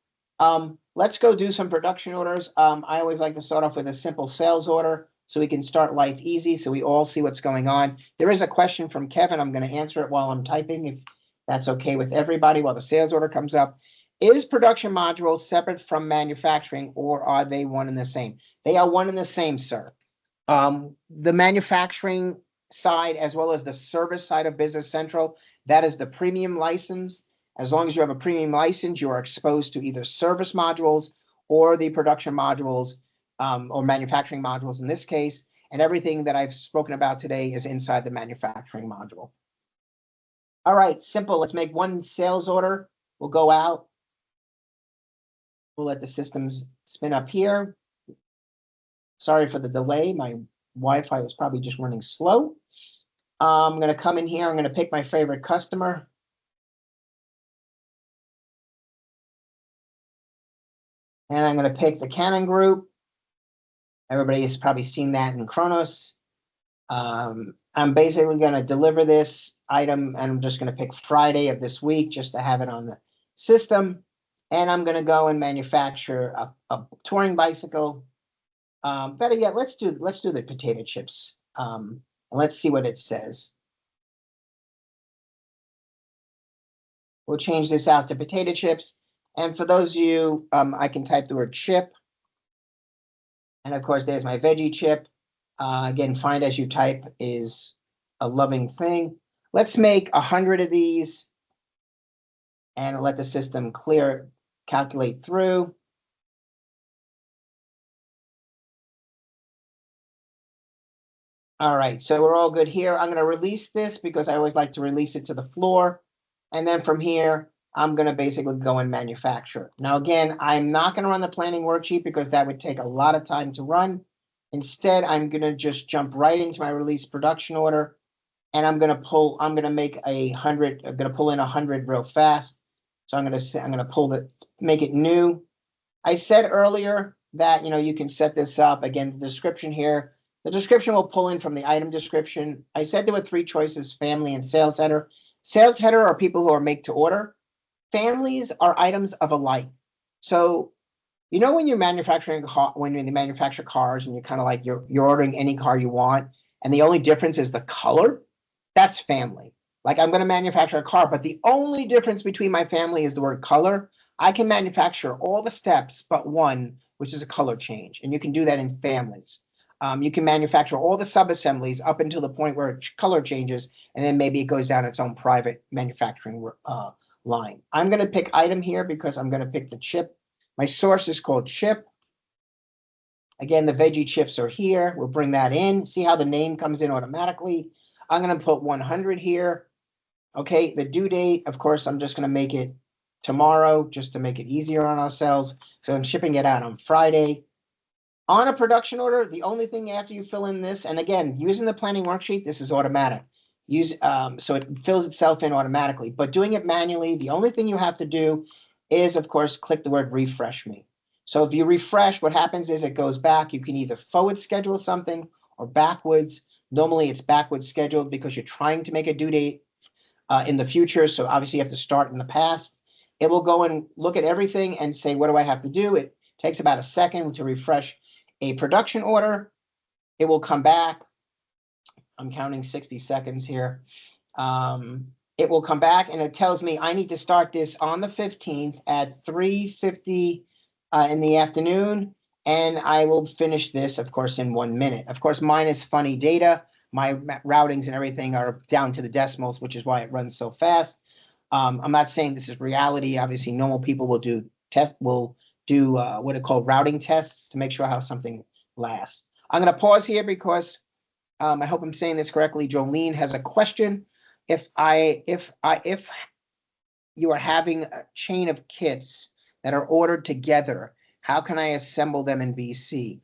Let's go do some production orders. I always like to start off with a simple sales order so we can start life easy so we all see what's going on. There is a question from Kevin. I'm going to answer it while I'm typing, if that's okay with everybody while the sales order comes up. Is production module separate from manufacturing, or are they one and the same? They are one and the same, sir. The manufacturing side, as well as the service side of Business Central, that is the premium license. As long as you have a premium license, you are exposed to either service modules or the production modules, or manufacturing modules in this case. And everything that I've spoken about today is inside the manufacturing module. All right, simple. Let's make one sales order. We'll go out. We'll let the systems spin up here. Sorry for the delay. My Wi-Fi is probably just running slow. I'm going to come in here. I'm going to pick my favorite customer. And I'm going to pick the Canon group. Everybody has probably seen that in Kronos. I'm basically going to deliver this item, and I'm just going to pick Friday of this week just to have it on the system. And I'm going to go and manufacture a touring bicycle. Better yet, let's do the potato chips. Let's see what it says. We'll change this out to potato chips. And for those of you, I can type the word chip. And of course, there's my veggie chip. Again, find as you type is a loving thing. Let's make 100 of these and let the system calculate through. All right, so we're all good here. I'm going to release this because I always like to release it to the floor. And then from here, I'm going to basically go and manufacture. Now, again, I'm not going to run the planning worksheet because that would take a lot of time to run. Instead, I'm going to just jump right into my release production order. And I'm going to make 100. I'm going to pull in 100 real fast. So I'm going to make it new. I said earlier that, you can set this up. Again, the description here. The description will pull in from the item description. I said there were 3 choices: family and sales header. Sales header are people who are make to order. Families are items of a like. So, when you're manufacturing when you manufacture cars, and you're kind of like you're ordering any car you want, and the only difference is the color, that's family. Like, I'm going to manufacture a car, but the only difference between my family is the word color. I can manufacture all the steps but one, which is a color change, and you can do that in families. You can manufacture all the sub-assemblies up until the point where color changes, and then maybe it goes down its own private manufacturing line. I'm going to pick item here because I'm going to pick the chip. My source is called chip. Again, the veggie chips are here. We'll bring that in. See how the name comes in automatically. I'm going to put 100 here. Okay, the due date, of course, I'm just going to make it tomorrow just to make it easier on ourselves. So I'm shipping it out on Friday. On a production order, the only thing after you fill in this, and again, using the planning worksheet, this is automatic. So it fills itself in automatically. But doing it manually, the only thing you have to do is, of course, click the word refresh me. So if you refresh, what happens is it goes back. You can either forward schedule something or backwards. Normally, it's backwards scheduled because you're trying to make a due date in the future. So obviously, you have to start in the past. It will go and look at everything and say, what do I have to do? It takes about a second to refresh a production order. It will come back. I'm counting 60 seconds here. It will come back and it tells me I need to start this on the 15th at 3:50 in the afternoon. And I will finish this, of course, in 1 minute. Of course, mine is funny data. My routings and everything are down to the decimals, which is why it runs so fast. I'm not saying this is reality. Obviously, normal people will do what are called routing tests to make sure how something lasts. I'm going to pause here because I hope I'm saying this correctly. Jolene has a question. If you are having a chain of kits that are ordered together, how can I assemble them in VC?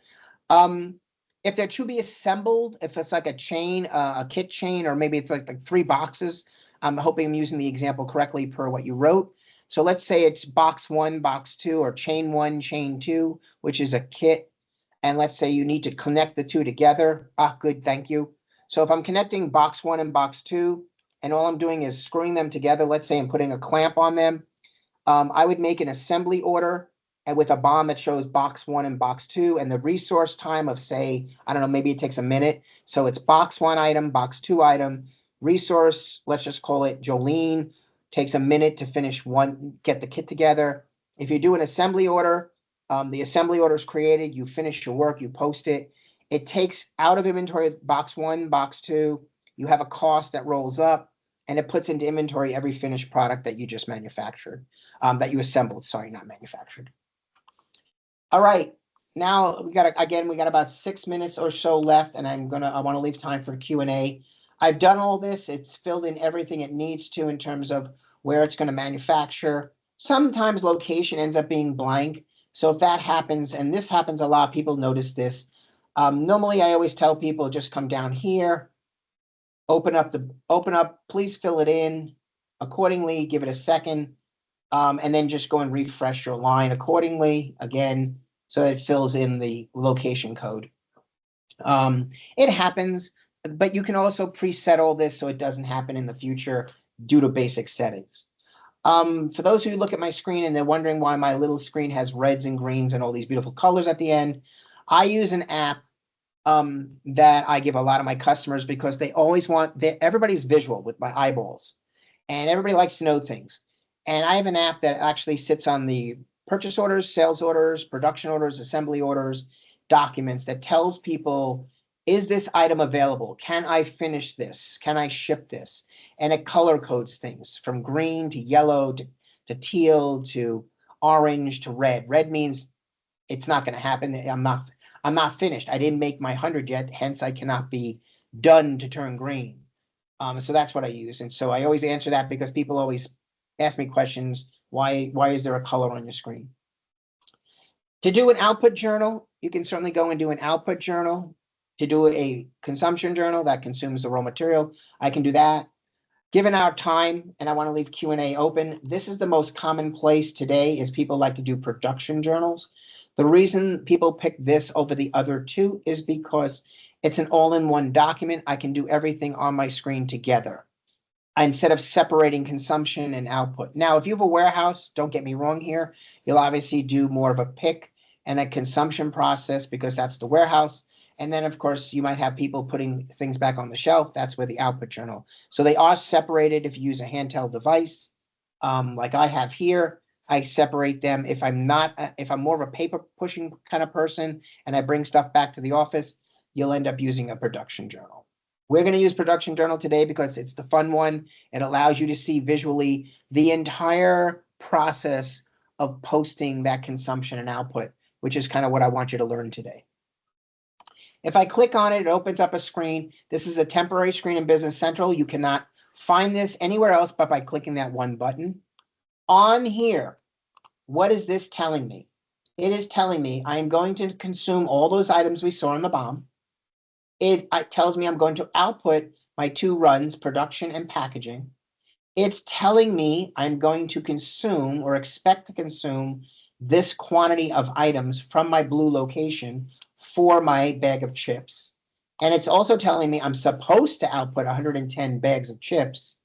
If they're to be assembled, if it's like a chain, a kit chain, or maybe it's like 3 boxes, I'm hoping I'm using the example correctly per what you wrote. So let's say it's box 1, box 2, or chain 1, chain 2, which is a kit. And let's say you need to connect the 2 together. Good, thank you. So if I'm connecting box 1 and box 2, and all I'm doing is screwing them together, let's say I'm putting a clamp on them, I would make an assembly order and with a BOM that shows box 1 and box 2, and the resource time of, say, I don't know, maybe it takes a minute. So it's box 1 item, box 2 item, resource, let's just call it Jolene, takes a minute to finish one, get the kit together. If you do an assembly order, the assembly order is created, you finish your work, you post it. It takes out of inventory box 1, box 2, you have a cost that rolls up, and it puts into inventory every finished product that you just manufactured, that you assembled, sorry, not manufactured. All right, now we got about 6 minutes or so left, and I want to leave time for Q&A. I've done all this. It's filled in everything it needs to in terms of where it's going to manufacture. Sometimes location ends up being blank. So if that happens, and this happens a lot, people notice this. Normally, I always tell people just come down here, open up, please fill it in accordingly, give it a second, and then just go and refresh your line accordingly again, so that it fills in the location code. It happens, but you can also preset all this so it doesn't happen in the future due to basic settings. For those who look at my screen and they're wondering why my little screen has reds and greens and all these beautiful colors at the end, I use an app that I give a lot of my customers because they always everybody's visual with my eyeballs, and everybody likes to know things. And I have an app that actually sits on the purchase orders, sales orders, production orders, assembly orders, documents that tells people, is this item available? Can I finish this? Can I ship this? And it color codes things from green to yellow to teal to orange to red. Red means it's not going to happen. I'm not finished. I didn't make my 100 yet, hence I cannot be done to turn green. So that's what I use. And so I always answer that because people always ask me questions. Why is there a color on your screen? To do an output journal, you can certainly go and do an output journal. To do a consumption journal that consumes the raw material, I can do that. Given our time, and I want to leave Q&A open, this is the most common place today is people like to do production journals. The reason people pick this over the other two is because it's an all-in-one document. I can do everything on my screen together instead of separating consumption and output. Now, if you have a warehouse, don't get me wrong here, you'll obviously do more of a pick and a consumption process because that's the warehouse. And then, of course, you might have people putting things back on the shelf. That's where the output journal. So they are separated if you use a handheld device. Like I have here, I separate them. If I'm more of a paper pushing kind of person and I bring stuff back to the office, you'll end up using a production journal. We're going to use production journal today because it's the fun one. It allows you to see visually the entire process of posting that consumption and output, which is kind of what I want you to learn today. If I click on it, it opens up a screen. This is a temporary screen in Business Central. You cannot find this anywhere else but by clicking that one button. On here, what is this telling me? It is telling me I am going to consume all those items we saw in the BOM. It tells me I'm going to output my 2 runs, production and packaging. It's telling me I'm going to consume or expect to consume this quantity of items from my blue location for my bag of chips. And it's also telling me I'm supposed to output 110 bags of chips.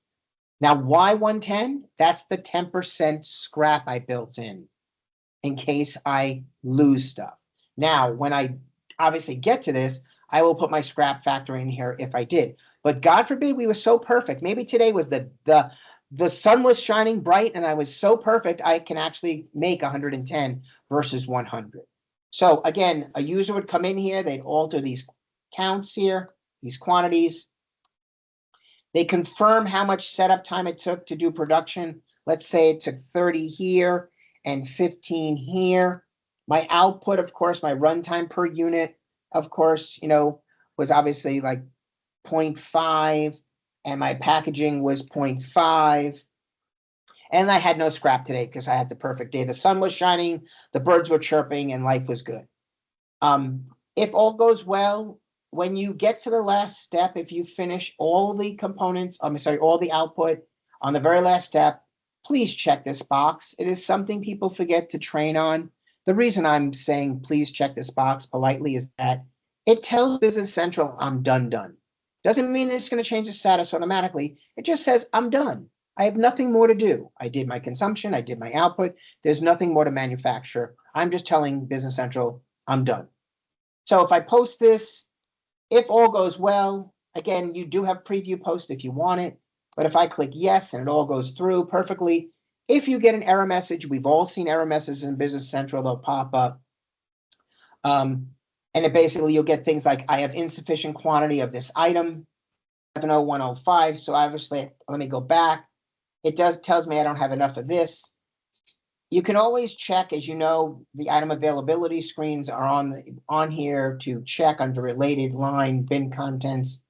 Now, why 110? That's the 10% scrap I built in case I lose stuff. Now, when I obviously get to this, I will put my scrap factor in here if I did. But God forbid we were so perfect. Maybe today was the sun was shining bright and I was so perfect I can actually make 110 versus 100. So again, a user would come in here, they'd alter these counts here, these quantities. They confirm how much setup time it took to do production. Let's say it took 30 here and 15 here. My output, of course, my runtime per unit, of course, was obviously like 0.5, and my packaging was 0.5. And I had no scrap today because I had the perfect day. The sun was shining, the birds were chirping, and life was good. If all goes well, when you get to the last step, if you finish all the components, all the output on the very last step, please check this box. It is something people forget to train on. The reason I'm saying please check this box politely is that it tells Business Central I'm done. Doesn't mean it's going to change the status automatically. It just says I'm done. I have nothing more to do. I did my consumption. I did my output. There's nothing more to manufacture. I'm just telling Business Central I'm done. So if I post this, if all goes well, again, you do have preview post if you want it. But if I click yes and it all goes through perfectly, if you get an error message, we've all seen error messages in Business Central, they'll pop up. And it basically, you'll get things like, I have insufficient quantity of this item, 70105. So obviously, let me go back. It tells me I don't have enough of this. You can always check, as you know, the item availability screens are on here to check under related line bin contents.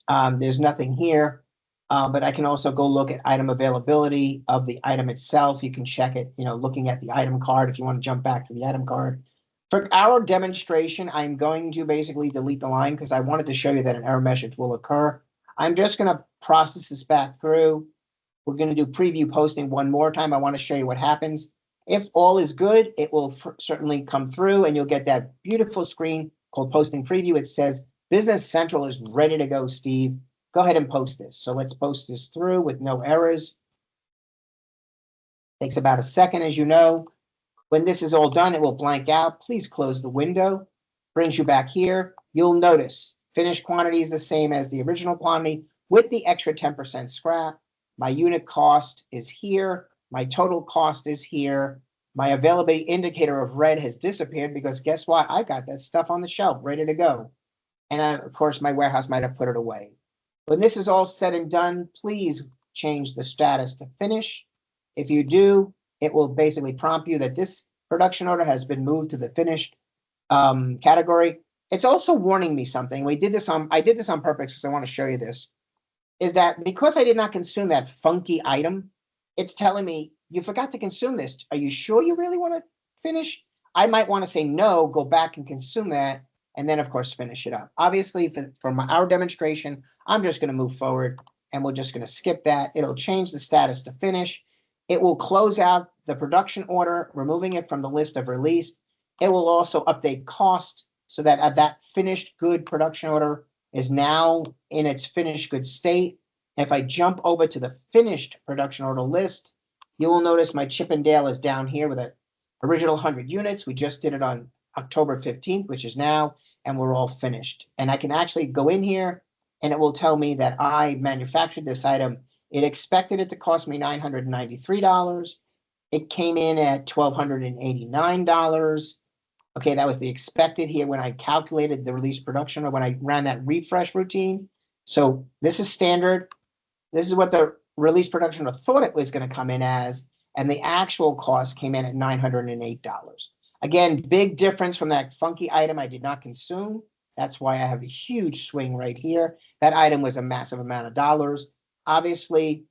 There's nothing here, but I can also go look at item availability of the item itself. You can check it, looking at the item card if you want to jump back to the item card. For our demonstration, I'm going to basically delete the line because I wanted to show you that an error message will occur. I'm just going to process this back through. We're going to do preview posting one more time. I want to show you what happens. If all is good, it will certainly come through and you'll get that beautiful screen called posting preview. It says Business Central is ready to go, Steve. Go ahead and post this. So let's post this through with no errors. Takes about a second, as you know. When this is all done, it will blank out. Please close the window. Brings you back here. You'll notice finished quantity is the same as the original quantity with the extra 10% scrap. My unit cost is here. My total cost is here. My availability indicator of red has disappeared because guess what? I got that stuff on the shelf ready to go. And of course, my warehouse might have put it away. When this is all said and done, please change the status to finish. If you do, it will basically prompt you that this production order has been moved to the finished category. It's also warning me something. I did this on purpose because I want to show you this. Is that because I did not consume that funky item, it's telling me you forgot to consume this. Are you sure you really want to finish? I might want to say no, go back and consume that, and then of course finish it up. Obviously, for our demonstration, I'm just going to move forward and we're just going to skip that. It'll change the status to finish. It will close out the production order, removing it from the list of release. It will also update cost so that that finished good production order is now in its finished good state. If I jump over to the finished production order list, you will notice my Chip and Dale is down here with an original 100 units. We just did it on October 15th, which is now, and we're all finished. And I can actually go in here and it will tell me that I manufactured this item. It expected it to cost me $993. It came in at $1,289. Okay, that was the expected here when I calculated the release production or when I ran that refresh routine. So this is standard. This is what the release production thought it was going to come in as, and the actual cost came in at $908. Again, big difference from that funky item I did not consume. That's why I have a huge swing right here. That item was a massive amount of dollars. Obviously,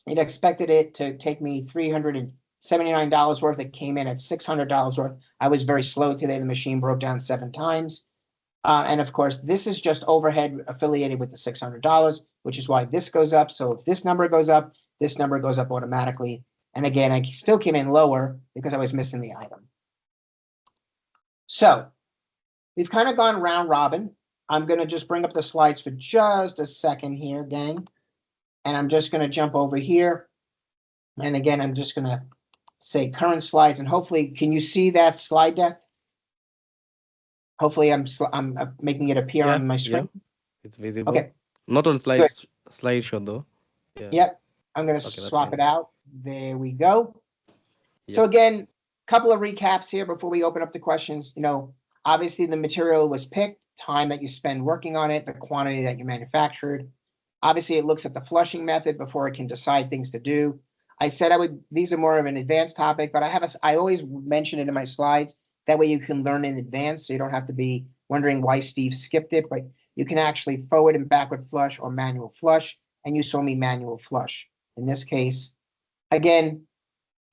it expected it to take me $379 worth. It came in at $600 worth. I was very slow today. The machine broke down 7 times. And of course, this is just overhead affiliated with the $600, which is why this goes up. So if this number goes up, this number goes up automatically. And again, I still came in lower because I was missing the item. So we've kind of gone round robin. I'm going to just bring up the slides for just a second here, gang. And I'm just going to jump over here. And again, I'm just going to say current slides. And hopefully, can you see that slide deck? Hopefully I'm making it appear Yeah, on my yeah, screen. it's visible. Okay, Not on good. slideshow though. Yeah. Yep, I'm gonna Okay, that's swap fine. it out. There we go. So Yep. again, couple of recaps here before we open up the questions. Obviously the material was picked, time that you spend working on it, the quantity that you manufactured. Obviously, it looks at the flushing method before it can decide things to do. I said these are more of an advanced topic, but I always mention it in my slides. That way you can learn in advance, so you don't have to be wondering why Steve skipped it, but you can actually forward and backward flush or manual flush, and you saw me manual flush. In this case, again,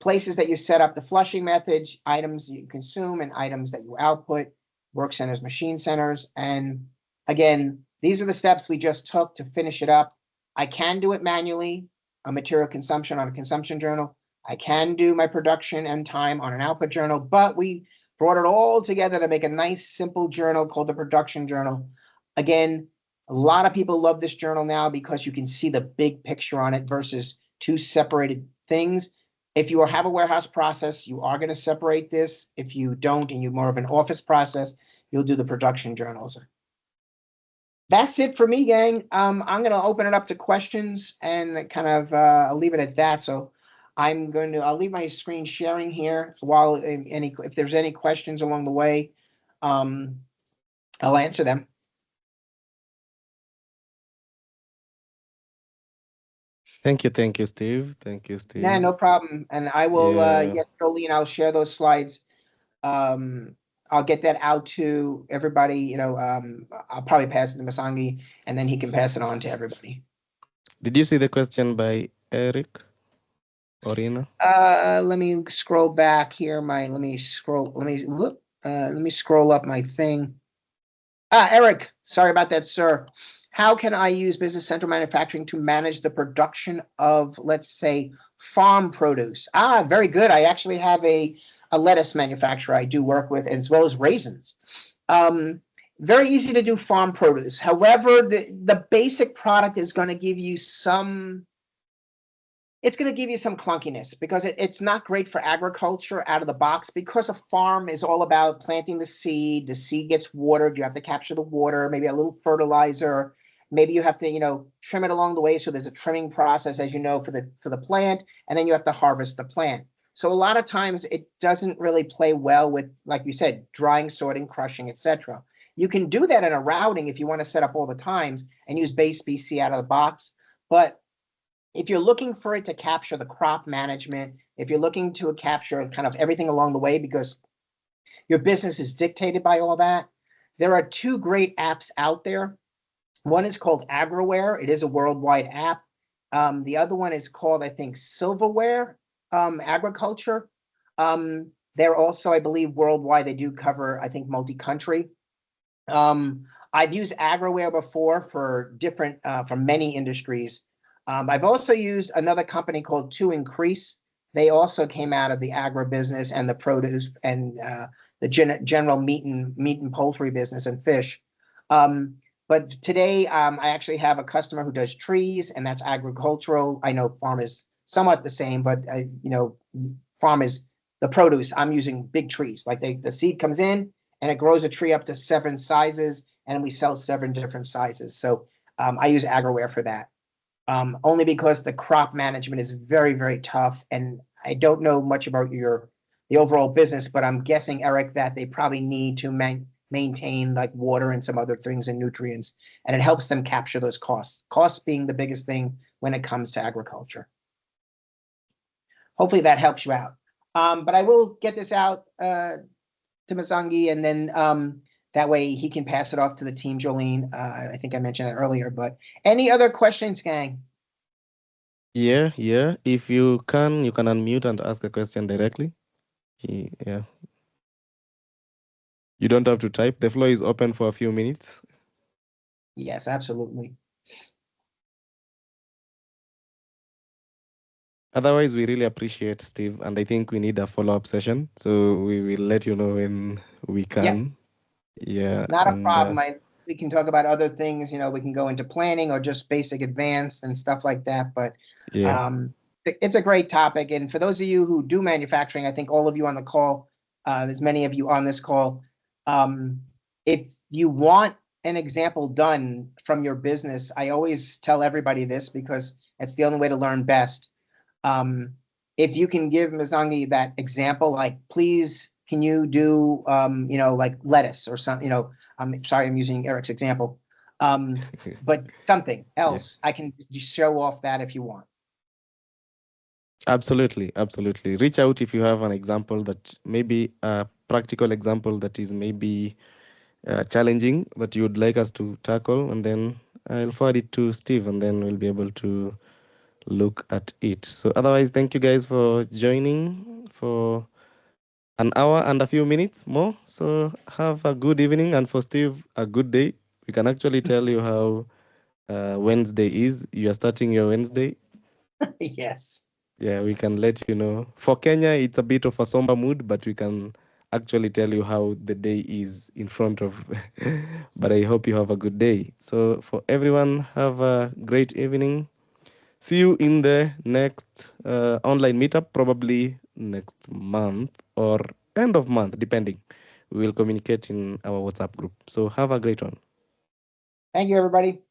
places that you set up the flushing methods, items you consume and items that you output, work centers, machine centers. And again, these are the steps we just took to finish it up. I can do it manually, a material consumption on a consumption journal. I can do my production and time on an output journal, but we brought it all together to make a nice, simple journal called the production journal. Again, a lot of people love this journal now because you can see the big picture on it versus two separated things. If you have a warehouse process, you are going to separate this. If you don't, and you're more of an office process, you'll do the production journals. That's it for me, gang. I'm going to open it up to questions and kind of I'll leave it at that. So I'll leave my screen sharing here while if there's any questions along the way, um, I'll answer them. Thank you, Steve. Thank you, Nah, no Steve. problem. And I will, Yeah. yes, Jolene, I'll share those slides. Um, I'll get that out to everybody. I'll probably pass it to Masangi, and then he can pass it on to everybody. Did you see the question by Eric or Ina? Let me scroll back here. Let me scroll. Let me scroll up my thing. Eric, sorry about that, sir. How can I use Business Central Manufacturing to manage the production of, let's say, farm produce? Very good. I actually have a lettuce manufacturer I do work with, as well as raisins. Very easy to do farm produce. However, the basic product is going to give you some it's going to give you some clunkiness because it's not great for agriculture out of the box, because a farm is all about planting the seed. The seed gets watered. You have to capture the water, maybe a little fertilizer. Maybe you have to, trim it along the way. So there's a trimming process, as you know, for the plant, and then you have to harvest the plant. So a lot of times it doesn't really play well with, like you said, drying, sorting, crushing, etc. You can do that in a routing if you want to set up all the times and use base BC out of the box. But if you're looking for it to capture the crop management, if you're looking to capture kind of everything along the way, because your business is dictated by all that, there are two great apps out there. One is called Agraware. It is a worldwide app. The other one is called, I think, Silverware Agriculture. They're also, I believe, worldwide. They do cover, I think, multi-country. I've used Agraware before for many industries. I've also used another company called To Increase. They also came out of the agribusiness and the produce and the general meat and poultry business and fish. But today, I actually have a customer who does trees, and that's agricultural. I know farm is somewhat the same, but farm is the produce. I'm using big trees. Like the seed comes in, and it grows a tree up to 7 sizes, and we sell 7 different sizes. So I use Agraware for that. Only because the crop management is very, very tough. And I don't know much about the overall business, but I'm guessing, Eric, that they probably need to maintain like water and some other things and nutrients, and it helps them capture those costs being the biggest thing when it comes to agriculture. Hopefully that helps you out. But I will get this out to Mazangi, and then that way he can pass it off to the team, Jolene. I think I mentioned that earlier, but any other questions, gang? Yeah, yeah. If you can unmute and ask a question directly. Yeah. You don't have to type. The floor is open for a few minutes. Yes, absolutely. Otherwise, we really appreciate Steve, and I think we need a follow-up session. So we will let you know when we can. Yeah, Not a and problem. We can talk about other things, we can go into planning or just basic advanced and stuff like that. But yeah, it's a great topic. And for those of you who do manufacturing, I think all of you on the call, there's many of you on this call. If you want an example done from your business, I always tell everybody this because it's the only way to learn best. If you can give Mizangi that example, like, please, can you do, like lettuce or something, I'm sorry, I'm using Eric's example. But something Yeah. else, I can just show off that if you want. Absolutely, absolutely. Reach out if you have an example that maybe a practical example that is maybe challenging that you would like us to tackle, and then I'll forward it to Steve, and then we'll be able to look at it. So, otherwise, thank you guys for joining for an hour and a few minutes more. So, have a good evening, and for Steve, a good day. We can actually tell you how Wednesday is. You are starting your Wednesday. Yes. Yeah, we can let you know. For Kenya, it's a bit of a somber mood, but we can actually tell you how the day is in front of. But I hope you have a good day. So, for everyone, have a great evening. See you in the next online meetup, probably next month or end of month, depending. We will communicate in our WhatsApp group. So, have a great one. Thank you, everybody.